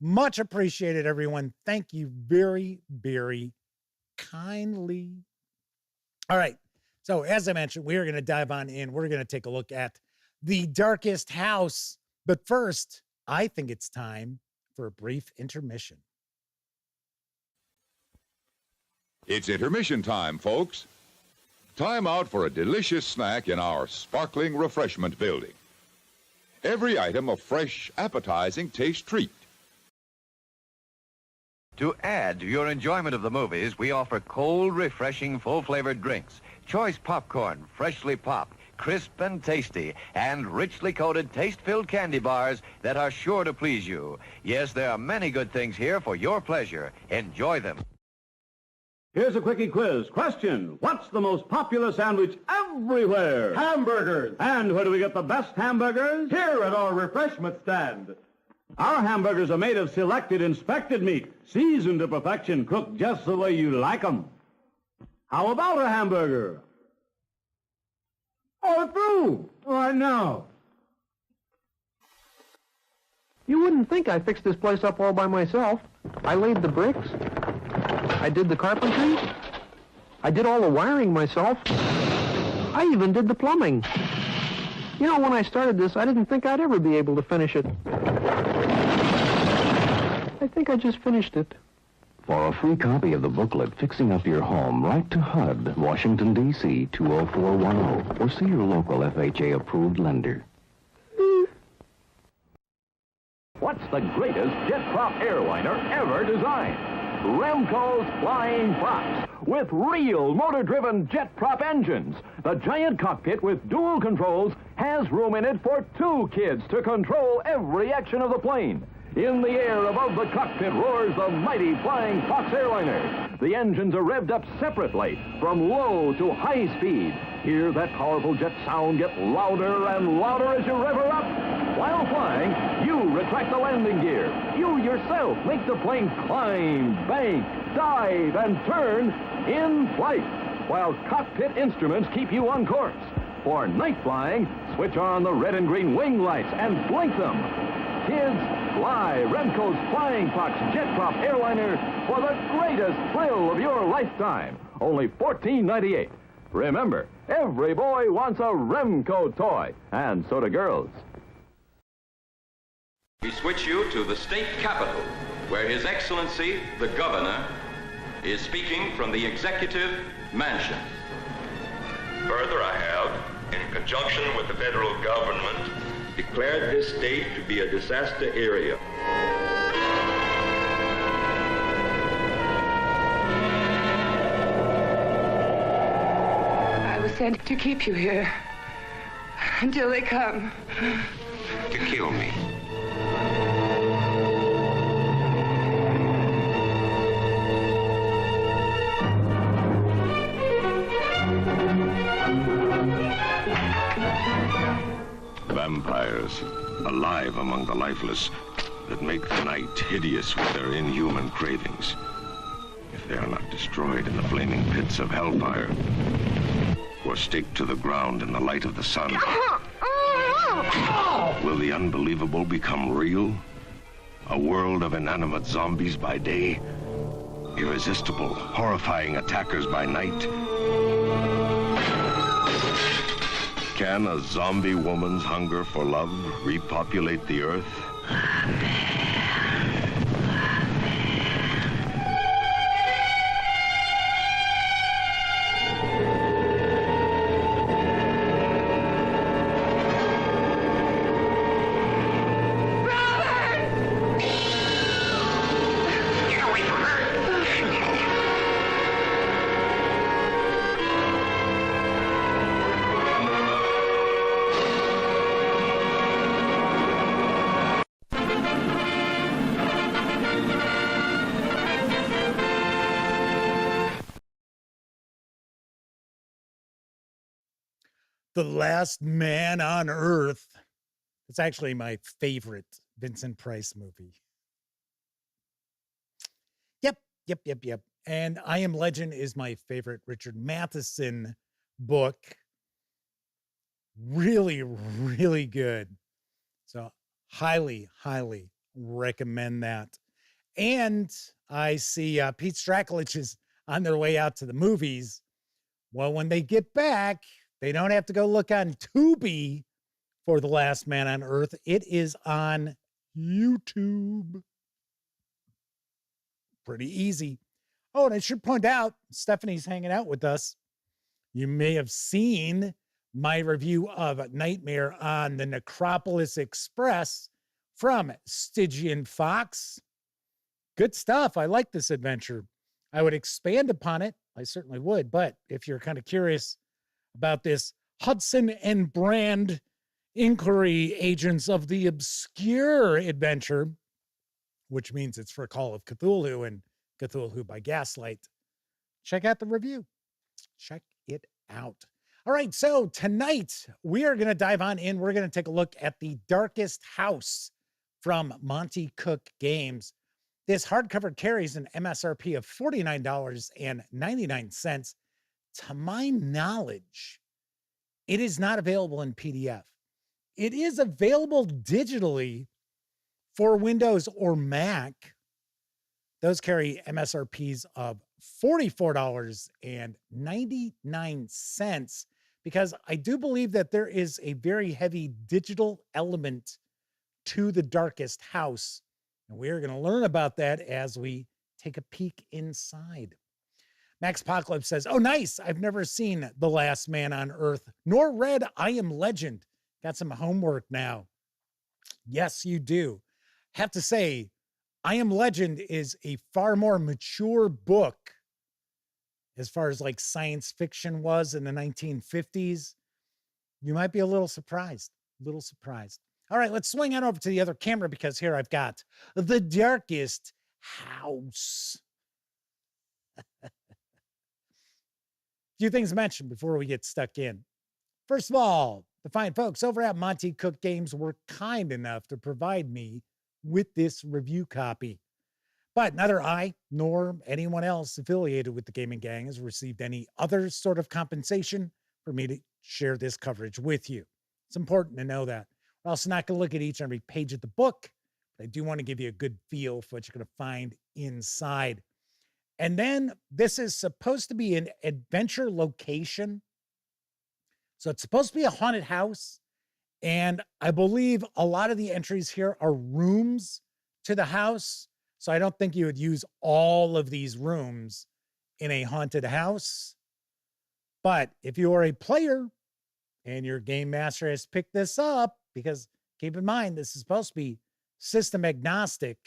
Much appreciated, everyone. Thank you very, very kindly. All right. So as I mentioned, we are going to dive on in. We're going to take a look at the Darkest House. But first, I think it's time for a brief intermission. It's intermission time, folks. Time out for a delicious snack in our sparkling refreshment building. Every item a fresh, appetizing taste treat. To add to your enjoyment of the movies, we offer cold, refreshing, full-flavored drinks, choice popcorn, freshly popped, crisp and tasty, and richly coated, taste-filled candy bars that are sure to please you. Yes, there are many good things here for your pleasure. Enjoy them. Here's a quickie quiz. Question: what's the most popular sandwich everywhere? Hamburgers. And where do we get the best hamburgers? Here at our refreshment stand. Our hamburgers are made of selected inspected meat, seasoned to perfection, cooked just the way you like them. How about a hamburger? Oh, through! Right now. You wouldn't think I fixed this place up all by myself. I laid the bricks. I did the carpentry. I did all the wiring myself. I even did the plumbing. You know, when I started this, I didn't think I'd ever be able to finish it. I think I just finished it. For a free copy of the booklet, Fixing Up Your Home, write to HUD, Washington, D.C. 20410, or see your local FHA-approved lender. What's the greatest jet prop airliner ever designed? Remco's Flying Fox, with real motor-driven jet prop engines. The giant cockpit with dual controls has room in it for 2 kids to control every action of the plane. In the air above the cockpit roars the mighty Flying Fox airliner. The engines are revved up separately from low to high speed. Hear that powerful jet sound get louder and louder as you rev her up. While flying, you retract the landing gear. You yourself make the plane climb, bank, dive, and turn in flight, while cockpit instruments keep you on course. For night flying, switch on the red and green wing lights and blink them. Kids, fly Remco's Flying Fox jet prop airliner for the greatest thrill of your lifetime. Only $14.98. Remember, every boy wants a Remco toy, and so do girls. We switch you to the state capitol, where His Excellency, the Governor, is speaking from the Executive Mansion. Further, I have, in conjunction with the federal government, declared this state to be a disaster area. I was sent to keep you here until they come. To kill me. Vampires, alive among the lifeless, that make the night hideous with their inhuman cravings. If they are not destroyed in the flaming pits of hellfire, or staked to the ground in the light of the sun, will the unbelievable become real? A world of inanimate zombies by day, irresistible, horrifying attackers by night. Can a zombie woman's hunger for love repopulate the earth? The Last Man on Earth. It's actually my favorite Vincent Price movie. Yep. And I Am Legend is my favorite Richard Matheson book. Really, really good. So highly, highly recommend that. And I see Pete Stracklich is on their way out to the movies. Well, when they get back, they don't have to go look on Tubi for The Last Man on Earth. It is on YouTube. Pretty easy. Oh, and I should point out, Stephanie's hanging out with us. You may have seen my review of Nightmare on the Necropolis Express from Stygian Fox. Good stuff. I like this adventure. I would expand upon it. I certainly would. But if you're kind of curious about this Hudson and Brand Inquiry Agents of the Obscure adventure, which means it's for Call of Cthulhu and Cthulhu by Gaslight, check out the review. Check it out. All right, so tonight we are going to dive on in. We're going to take a look at The Darkest House from Monte Cook Games. This hardcover carries an MSRP of $49.99. To my knowledge, it is not available in PDF. It is available digitally for Windows or Mac. Those carry MSRPs of $44.99 because I do believe that there is a very heavy digital element to The Darkest House. And we're going to learn about that as we take a peek inside. Max Apocalypse says, oh, nice. I've never seen The Last Man on Earth, nor read I Am Legend. Got some homework now. Yes, you do. Have to say, I Am Legend is a far more mature book as far as like science fiction was in the 1950s. You might be a little surprised. All right, let's swing on over to the other camera because here I've got The Darkest House. Few things to mention before we get stuck in. First of all, the fine folks over at Monte Cook Games were kind enough to provide me with this review copy. But neither I nor anyone else affiliated with the gaming gang has received any other sort of compensation for me to share this coverage with you. It's important to know that. We're also not going to look at each and every page of the book, but I do want to give you a good feel for what you're going to find inside. And then this is supposed to be an adventure location. So it's supposed to be a haunted house. And I believe a lot of the entries here are rooms to the house. So I don't think you would use all of these rooms in a haunted house. But if you are a player and your game master has picked this up, because keep in mind, this is supposed to be system agnostic,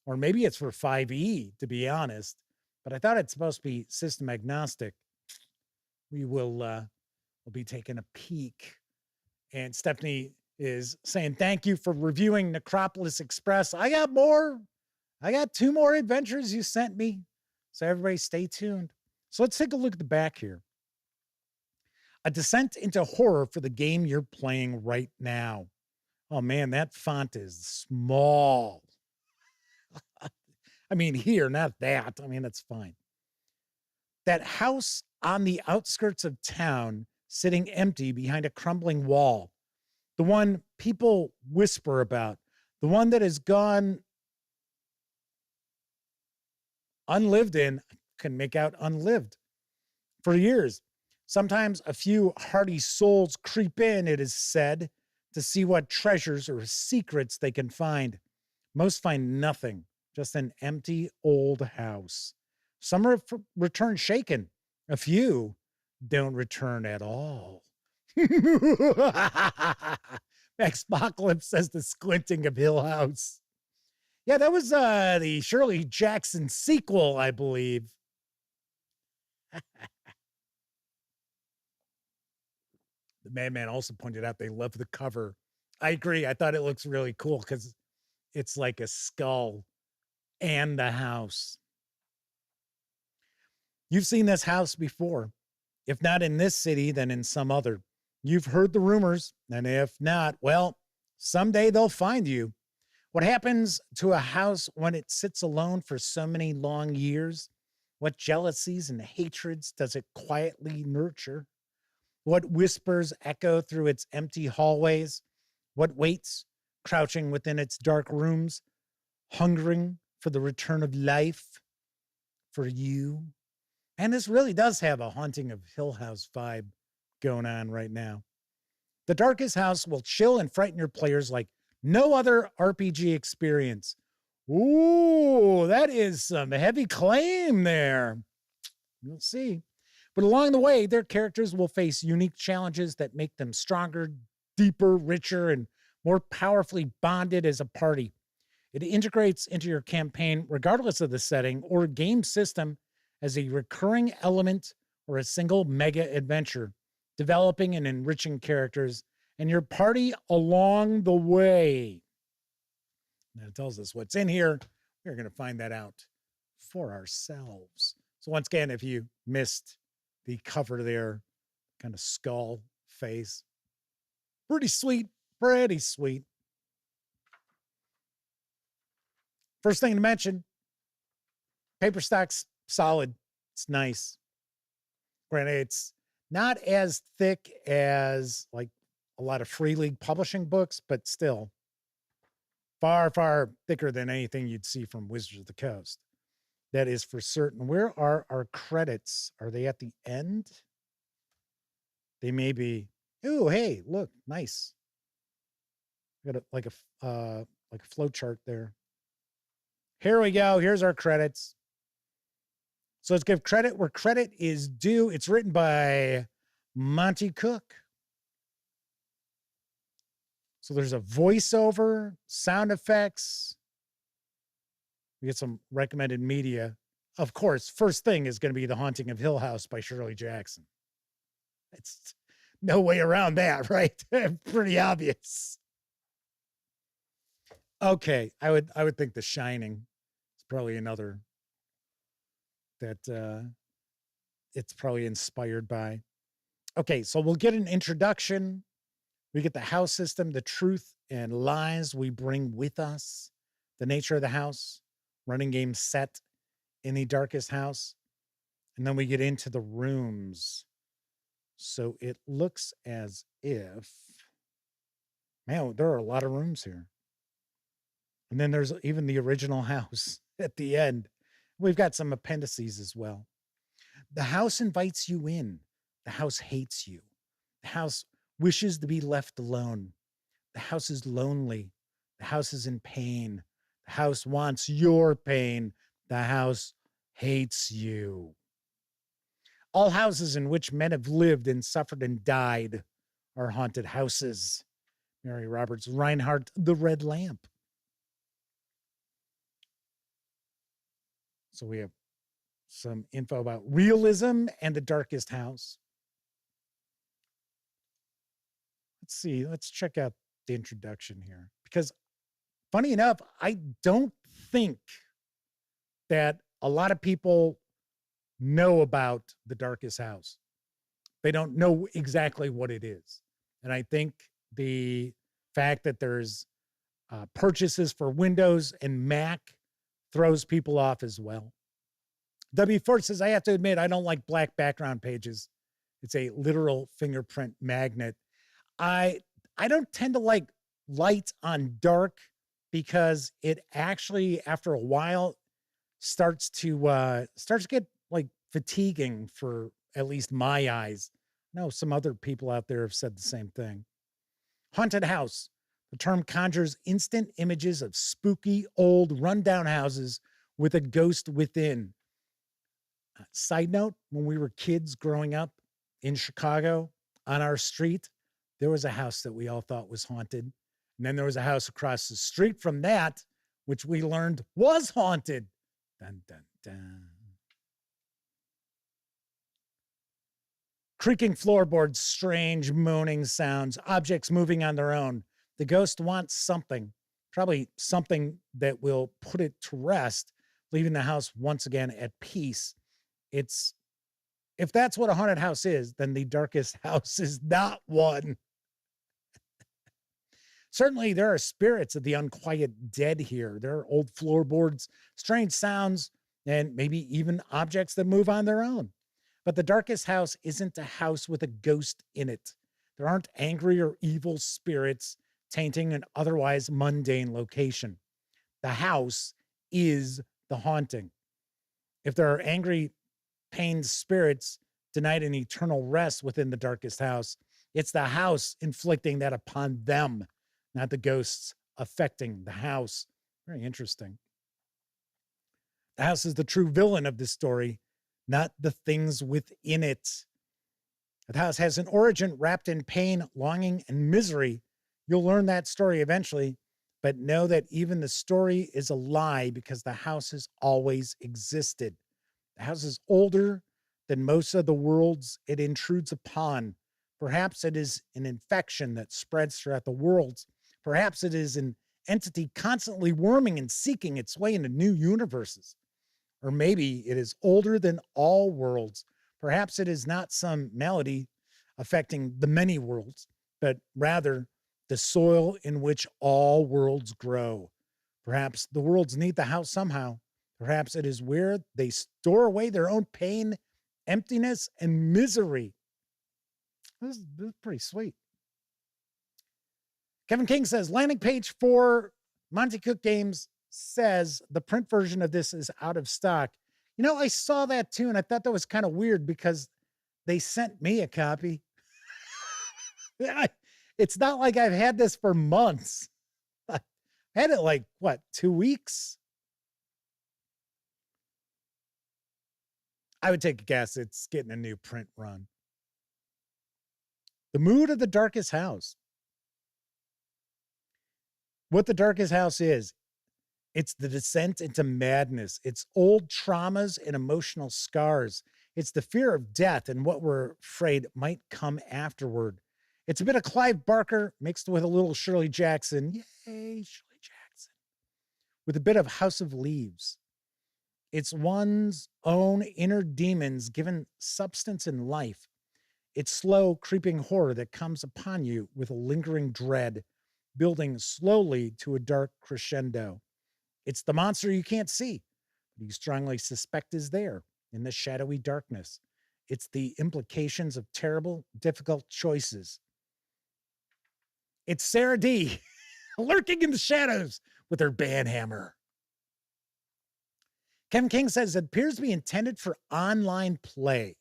or maybe it's for 5e, to be honest. But I thought it's supposed to be system agnostic. We will we'll be taking a peek. And Stephanie is saying, thank you for reviewing Necropolis Express. I got more. I got 2 more adventures you sent me. So everybody stay tuned. So let's take a look at the back here. A descent into horror for the game you're playing right now. Oh man, that font is small. I mean, here, not that. I mean, that's fine. That house on the outskirts of town, sitting empty behind a crumbling wall. The one people whisper about. The one that has gone unlived in, I couldn't make out unlived, for years. Sometimes a few hardy souls creep in, it is said, to see what treasures or secrets they can find. Most find nothing, just an empty old house. Some return shaken. A few don't return at all. Max Apocalypse says the squinting of Hill House. Yeah, that was the Shirley Jackson sequel, I believe. The Madman also pointed out they love the cover. I agree. I thought it looks really cool because it's like a skull and the house. You've seen this house before. If not in this city, then in some other. You've heard the rumors, and if not, well, someday they'll find you. What happens to a house when it sits alone for so many long years? What jealousies and hatreds does it quietly nurture? What whispers echo through its empty hallways? What waits, crouching within its dark rooms, hungering for the return of life for you? And this really does have a Haunting of Hill House vibe going on right now. The Darkest House will chill and frighten your players like no other RPG experience. Ooh, that is some heavy claim there. You'll see. But along the way, their characters will face unique challenges that make them stronger, deeper, richer, and more powerfully bonded as a party. It integrates into your campaign, regardless of the setting or game system, as a recurring element or a single mega adventure, developing and enriching characters and your party along the way. Now it tells us what's in here. We're going to find that out for ourselves. So once again, if you missed the cover there, kind of skull face, pretty sweet, pretty sweet. First thing to mention, paper stock's solid. It's nice. Granted, it's not as thick as like a lot of Free League publishing books, but still far, far thicker than anything you'd see from Wizards of the Coast. That is for certain. Where are our credits? Are they at the end? They may be. Oh, hey, look, nice. Got like a flow chart there. Here we go. Here's our credits. So let's give credit where credit is due. It's written by Monte Cook. So there's a voiceover, sound effects. We get some recommended media. Of course, first thing is going to be The Haunting of Hill House by Shirley Jackson. It's no way around that, right? Pretty obvious. Okay, I would think The Shining is probably another that it's probably inspired by. Okay, so we'll get an introduction. We get the house system, the truth and lies we bring with us, the nature of the house, running game set in the Darkest House. And then we get into the rooms. So it looks as if, man, there are a lot of rooms here. And then there's even the original house at the end. We've got some appendices as well. The house invites you in. The house hates you. The house wishes to be left alone. The house is lonely. The house is in pain. The house wants your pain. The house hates you. All houses in which men have lived and suffered and died are haunted houses. Mary Roberts Reinhardt, The Red Lamp. So we have some info about realism and the Darkest House. Let's see. Let's check out the introduction here. Because funny enough, I don't think that a lot of people know about the Darkest House. They don't know exactly what it is. And I think the fact that there's purchases for Windows and Mac throws people off as well. W4 says, I have to admit, I don't like black background pages. It's a literal fingerprint magnet. I don't tend to like light on dark because it actually, after a while, starts to get like fatiguing for at least my eyes. I know some other people out there have said the same thing. Haunted house. The term conjures instant images of spooky, old, rundown houses with a ghost within. Side note, when we were kids growing up in Chicago, on our street, there was a house that we all thought was haunted. And then there was a house across the street from that, which we learned was haunted. Dun, dun, dun. Creaking floorboards, strange moaning sounds, objects moving on their own. The ghost wants something, probably something that will put it to rest, leaving the house once again at peace. It's If that's what a haunted house is, then the darkest house is not one. Certainly, there are spirits of the unquiet dead here. There are old floorboards, strange sounds, and maybe even objects that move on their own. But the darkest house isn't a house with a ghost in it. There aren't angry or evil spirits tainting an otherwise mundane location. The house is the haunting. If there are angry, pained spirits denied an eternal rest within the darkest house, it's the house inflicting that upon them, not the ghosts affecting the house. Very interesting. The house is the true villain of this story, not the things within it. The house has an origin wrapped in pain, longing, and misery. You'll learn that story eventually, but know that even the story is a lie because the house has always existed. The house is older than most of the worlds it intrudes upon. Perhaps it is an infection that spreads throughout the worlds. Perhaps it is an entity constantly worming and seeking its way into new universes. Or maybe it is older than all worlds. Perhaps it is not some malady affecting the many worlds, but rather the soil in which all worlds grow. Perhaps the worlds need the house somehow. Perhaps it is where they store away their own pain, emptiness, and misery. This is pretty sweet. Kevin King says, landing page 4, Monte Cook Games says the print version of this is out of stock. You know, I saw that too, and I thought that was kind of weird because they sent me a copy. It's not like I've had this for months. I had it like, 2 weeks? I would take a guess it's getting a new print run. The mood of the darkest house. What the darkest house is, it's the descent into madness. It's old traumas and emotional scars. It's the fear of death and what we're afraid might come afterward. It's a bit of Clive Barker mixed with a little Shirley Jackson. Yay, Shirley Jackson. With a bit of House of Leaves. It's one's own inner demons given substance and life. It's slow, creeping horror that comes upon you with a lingering dread, building slowly to a dark crescendo. It's the monster you can't see, but you strongly suspect is there in the shadowy darkness. It's the implications of terrible, difficult choices. It's Sarah D. lurking in the shadows with her banhammer. Kevin King says it appears to be intended for online play.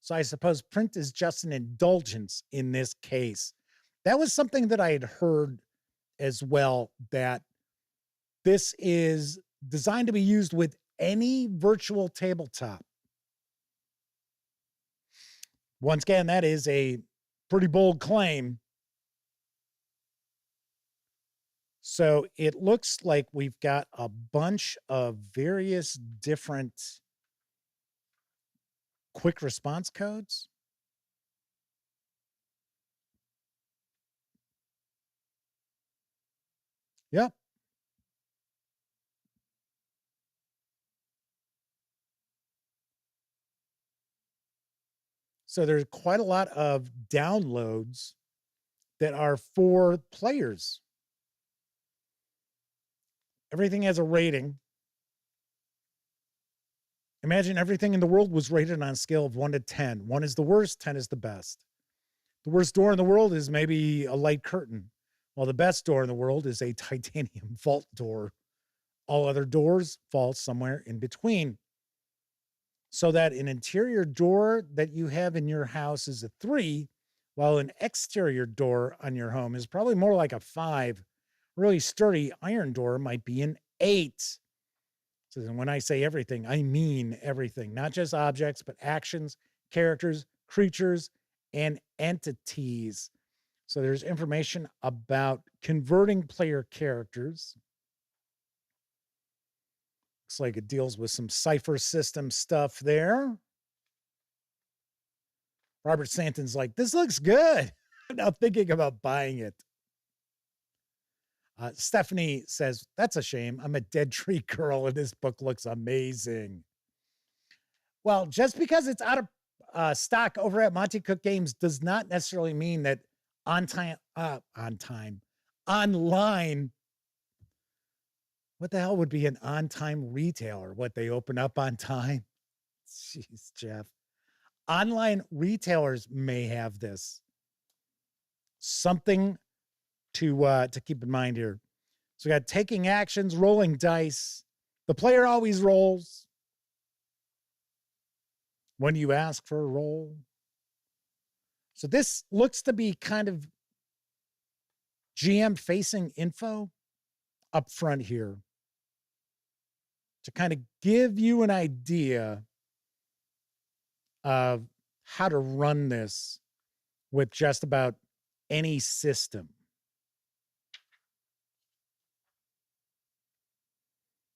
So I suppose print is just an indulgence in this case. That was something that I had heard as well, that this is designed to be used with any virtual tabletop. Once again, that is a pretty bold claim. So it looks like we've got a bunch of various different quick response codes. Yep. So there's quite a lot of downloads that are for players. Everything has a rating. Imagine everything in the world was rated on a scale of 1 to 10. 1 is the worst, 10 is the best. The worst door in the world is maybe a light curtain, while the best door in the world is a titanium vault door. All other doors fall somewhere in between. So that an interior door that you have in your house is a 3, while an exterior door on your home is probably more like a 5. Really sturdy iron door might be an 8. So when I say everything, I mean everything, not just objects, but actions, characters, creatures, and entities. So there's information about converting player characters. Looks like it deals with some cipher system stuff there. Robert Santon's like, this looks good. I'm now thinking about buying it. Stephanie says, that's a shame. I'm a dead tree girl and this book looks amazing. Well, just because it's out of stock over at Monte Cook Games does not necessarily mean that online. What the hell would be an on-time retailer? What, they open up on time? Jeez, Jeff. Online retailers may have this. Something to keep in mind here. So we got taking actions, rolling dice. The player always rolls when you ask for a roll. So this looks to be kind of GM facing info up front here to kind of give you an idea of how to run this with just about any system.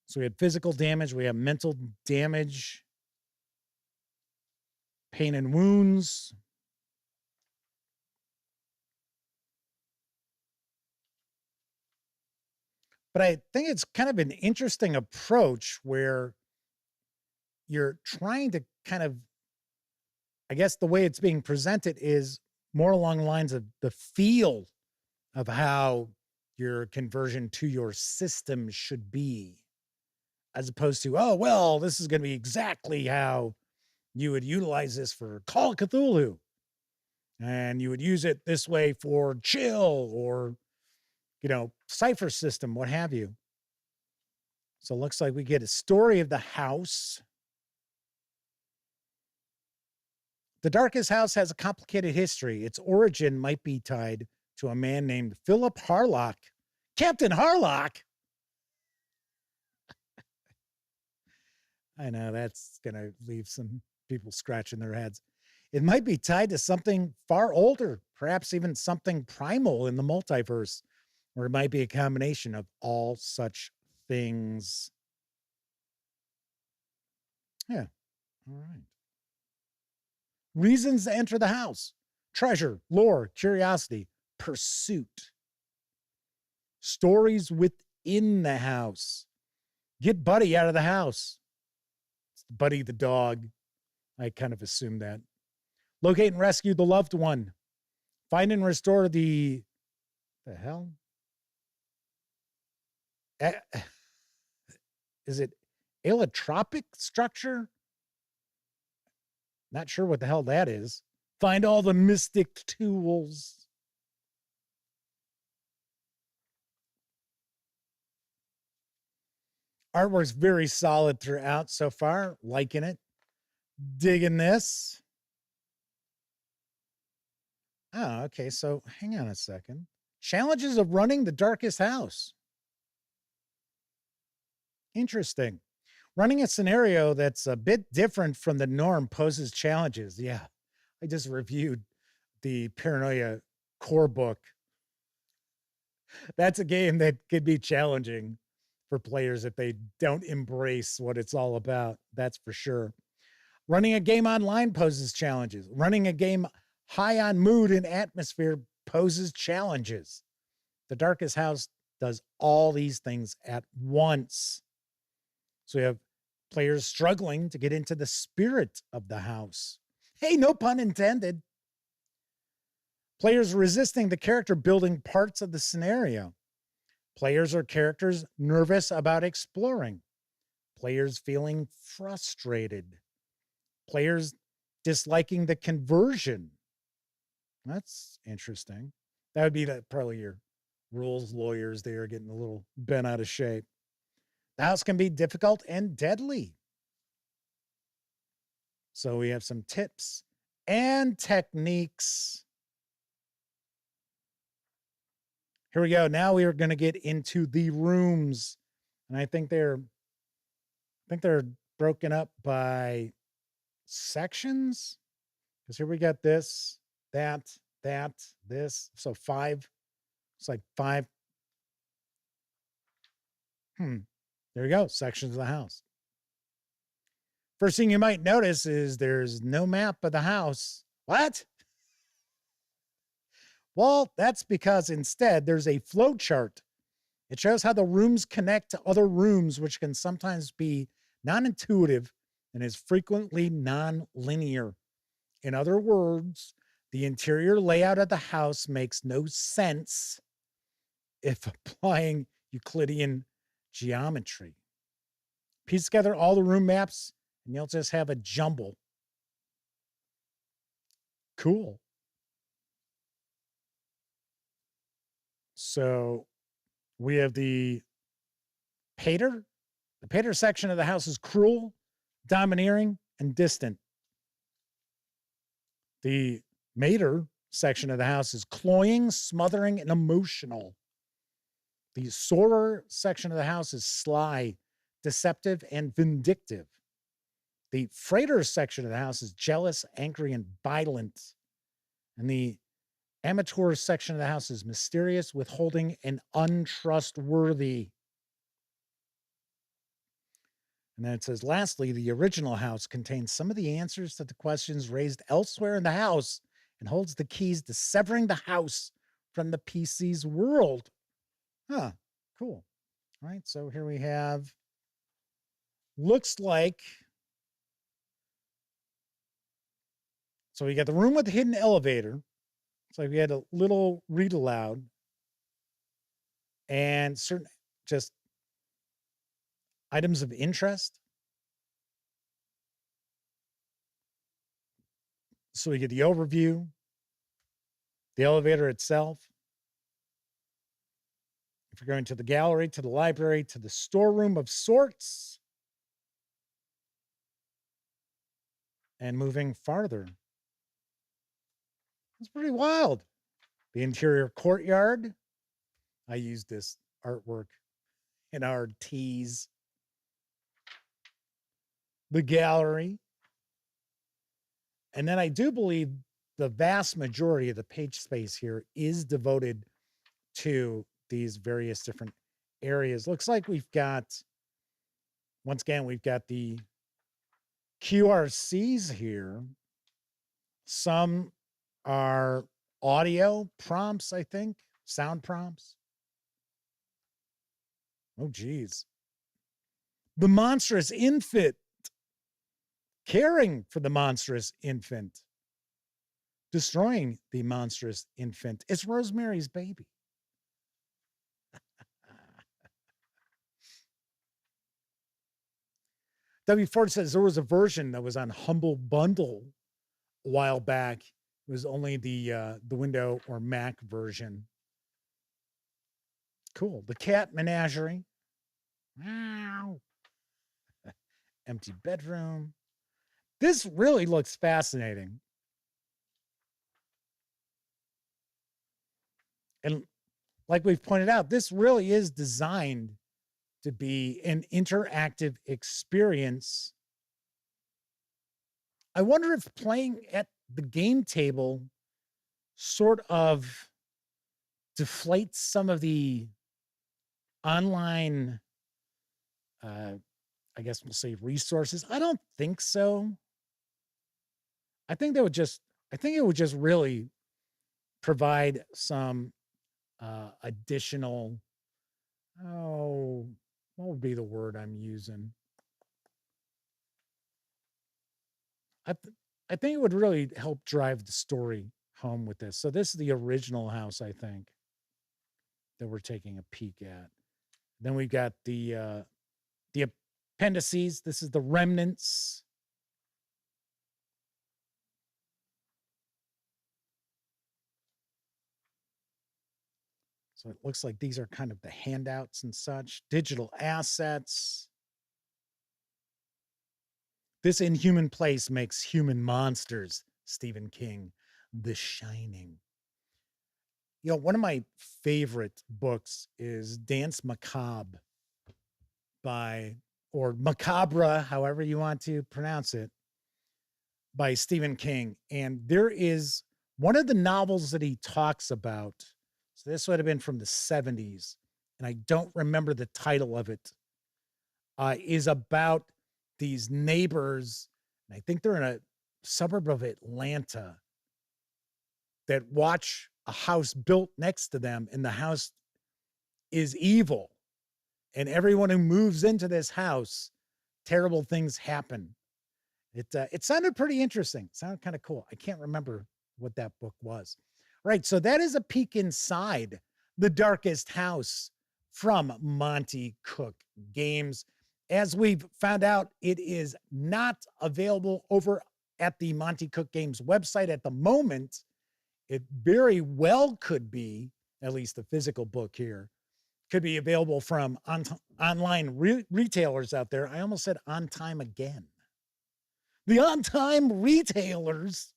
So we had physical damage, we have mental damage, pain and wounds. But I think it's kind of an interesting approach where you're trying to kind of, I guess the way it's being presented is more along the lines of the feel of how your conversion to your system should be, as opposed to, oh, well, this is going to be exactly how you would utilize this for Call of Cthulhu. And you would use it this way for Chill or, you know, Cipher System, what have you. So it looks like we get a story of the house. The Darkest House has a complicated history. Its origin might be tied to a man named Philip Harlock. Captain Harlock! I know that's going to leave some people scratching their heads. It might be tied to something far older, perhaps even something primal in the multiverse, or it might be a combination of all such things. Yeah, all right. Reasons to enter the house: treasure, lore, curiosity, pursuit. Stories within the house. Get Buddy out of the house. It's Buddy the dog. I kind of assumed that. Locate and rescue the loved one. Find and restore the hell? Is it allotropic structure? Not sure what the hell that is. Find all the mystic tools. Artwork's very solid throughout so far. Liking it. Digging this. Oh, okay. So hang on a second. Challenges of running the Darkest House. Interesting. Running a scenario that's a bit different from the norm poses challenges. Yeah, I just reviewed the Paranoia core book. That's a game that could be challenging for players if they don't embrace what it's all about. That's for sure. Running a game online poses challenges. Running a game high on mood and atmosphere poses challenges. The Darkest House does all these things at once. So you have players struggling to get into the spirit of the house. Hey, no pun intended. Players resisting the character building parts of the scenario. Players or characters nervous about exploring. Players feeling frustrated. Players disliking the conversion. That's interesting. That would be probably your rules lawyers there getting a little bent out of shape. The house can be difficult and deadly. So we have some tips and techniques. Here we go. Now we are going to get into the rooms. And I think they're broken up by sections. Because here we got this, that, this. So 5. It's like 5. There we go. Sections of the house. First thing you might notice is there's no map of the house. What? Well, that's because instead there's a flow chart. It shows how the rooms connect to other rooms, which can sometimes be non-intuitive and is frequently non-linear. In other words, the interior layout of the house makes no sense if applying Euclidean geometry. Piece together all the room maps, and you'll just have a jumble. Cool. So we have the pater. The pater section of the house is cruel, domineering, and distant. The mater section of the house is cloying, smothering, and emotional. The sorer section of the house is sly, deceptive, and vindictive. The freighter section of the house is jealous, angry, and violent. And the amateur section of the house is mysterious, withholding, and untrustworthy. And then it says, lastly, the original house contains some of the answers to the questions raised elsewhere in the house and holds the keys to severing the house from the PC's world. Huh, cool. All right, so here we have, looks like, so we got the room with the hidden elevator. It's like we had a little read aloud and certain just items of interest. So we get the overview, the elevator itself. If you're going to the gallery, to the library, to the storeroom of sorts, and moving farther. It's pretty wild. The interior courtyard. I used this artwork in our tease. The gallery. And then I do believe the vast majority of the page space here is devoted to these various different areas. Looks like we've got, once again, we've got the QRCs here. Some are audio prompts, I think, sound prompts. Oh, geez. The monstrous infant. Caring for the monstrous infant. Destroying the monstrous infant. It's Rosemary's Baby. W. Ford says there was a version that was on Humble Bundle a while back. It was only the Windows or Mac version. Cool. The cat menagerie. Wow. Empty bedroom. This really looks fascinating. And like we've pointed out, this really is designed to be an interactive experience. I wonder if playing at the game table sort of deflates some of the online, I guess we'll say resources. I don't think so. I think it would just really provide some additional, what would be the word I'm using? I think it would really help drive the story home with this. So this is the original house, I think, that we're taking a peek at. Then we've got the appendices. This is the remnants. So it looks like these are kind of the handouts and such. Digital assets. This inhuman place makes human monsters. Stephen King, The Shining. You know, one of my favorite books is Dance Macabre or Macabre, however you want to pronounce it, by Stephen King. And there is one of the novels that he talks about. So this would have been from the 70s, and I don't remember the title of it, is about these neighbors, and I think they're in a suburb of Atlanta, that watch a house built next to them, and the house is evil. And everyone who moves into this house, terrible things happen. It sounded pretty interesting. It sounded kind of cool. I can't remember what that book was. Right, so that is a peek inside The Darkest House from Monte Cook Games. As we've found out, it is not available over at the Monte Cook Games website at the moment. It very well could be, at least the physical book here, could be available from online retailers out there. I almost said on time again. The on-time retailers.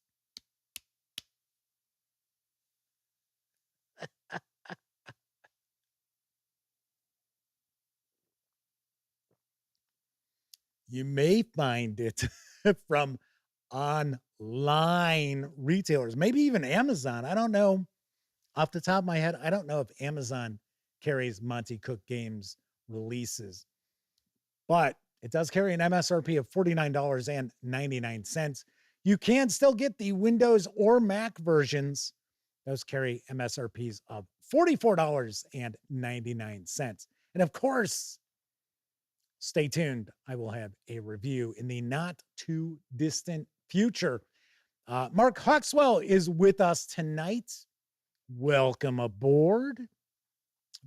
You may find it from online retailers, maybe even Amazon. I don't know. Off the top of my head, I don't know if Amazon carries Monte Cook Games releases, but it does carry an MSRP of $49.99. You can still get the Windows or Mac versions. Those carry MSRPs of $44.99. And of course, stay tuned. I will have a review in the not too distant future. Mark Hawkswell is with us tonight. Welcome aboard.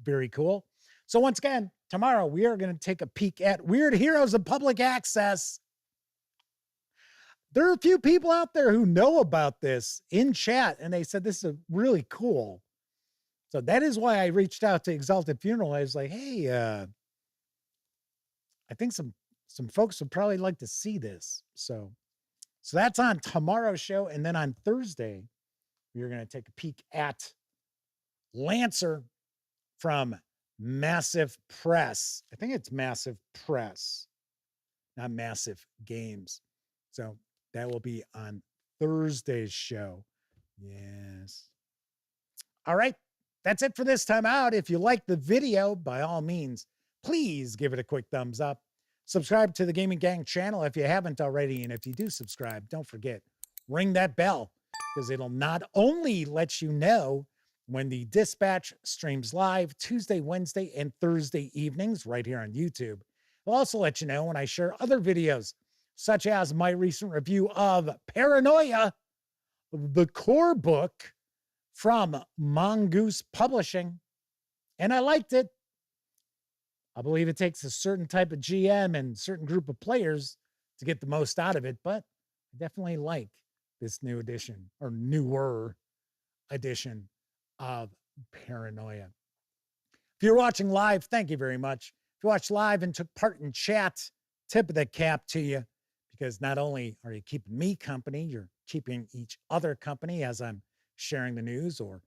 Very cool. So once again, tomorrow we are going to take a peek at Weird Heroes of Public Access. There are a few people out there who know about this in chat, and they said this is really cool. So that is why I reached out to Exalted Funeral. I was like, hey, I think some folks would probably like to see this. So that's on tomorrow's show. And then on Thursday, we're going to take a peek at Lancer from Massive Press. I think it's Massive Press, not Massive Games. So that will be on Thursday's show. Yes. All right. That's it for this time out. If you like the video, by all means, please give it a quick thumbs up. Subscribe to the Gaming Gang channel if you haven't already. And if you do subscribe, don't forget, ring that bell, because it'll not only let you know when the Dispatch streams live Tuesday, Wednesday, and Thursday evenings right here on YouTube. It'll also let you know when I share other videos, such as my recent review of Paranoia, the core book from Mongoose Publishing. And I liked it. I believe it takes a certain type of GM and certain group of players to get the most out of it, but I definitely like this new edition, or newer edition of Paranoia. If you're watching live, thank you very much. If you watched live and took part in chat, tip of the cap to you, because not only are you keeping me company, you're keeping each other company as I'm sharing the news or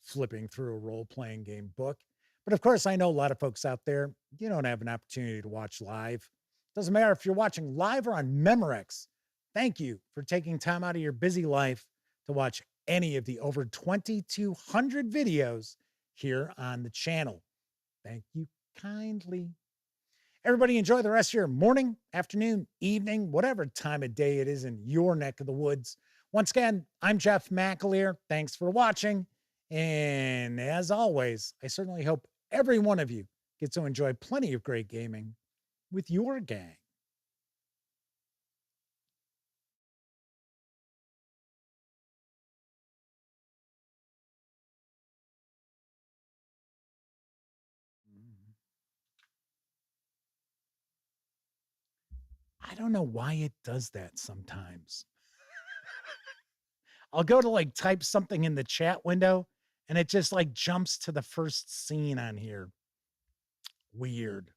flipping through a role-playing game book. But of course, I know a lot of folks out there, you don't have an opportunity to watch live. Doesn't matter if you're watching live or on Memorex. Thank you for taking time out of your busy life to watch any of the over 2,200 videos here on the channel. Thank you kindly. Everybody enjoy the rest of your morning, afternoon, evening, whatever time of day it is in your neck of the woods. Once again, I'm Jeff McAleer. Thanks for watching. And as always, I certainly hope every one of you gets to enjoy plenty of great gaming with your gang. I don't know why it does that sometimes. I'll go to like type something in the chat window and it just like jumps to the first scene on here. Weird.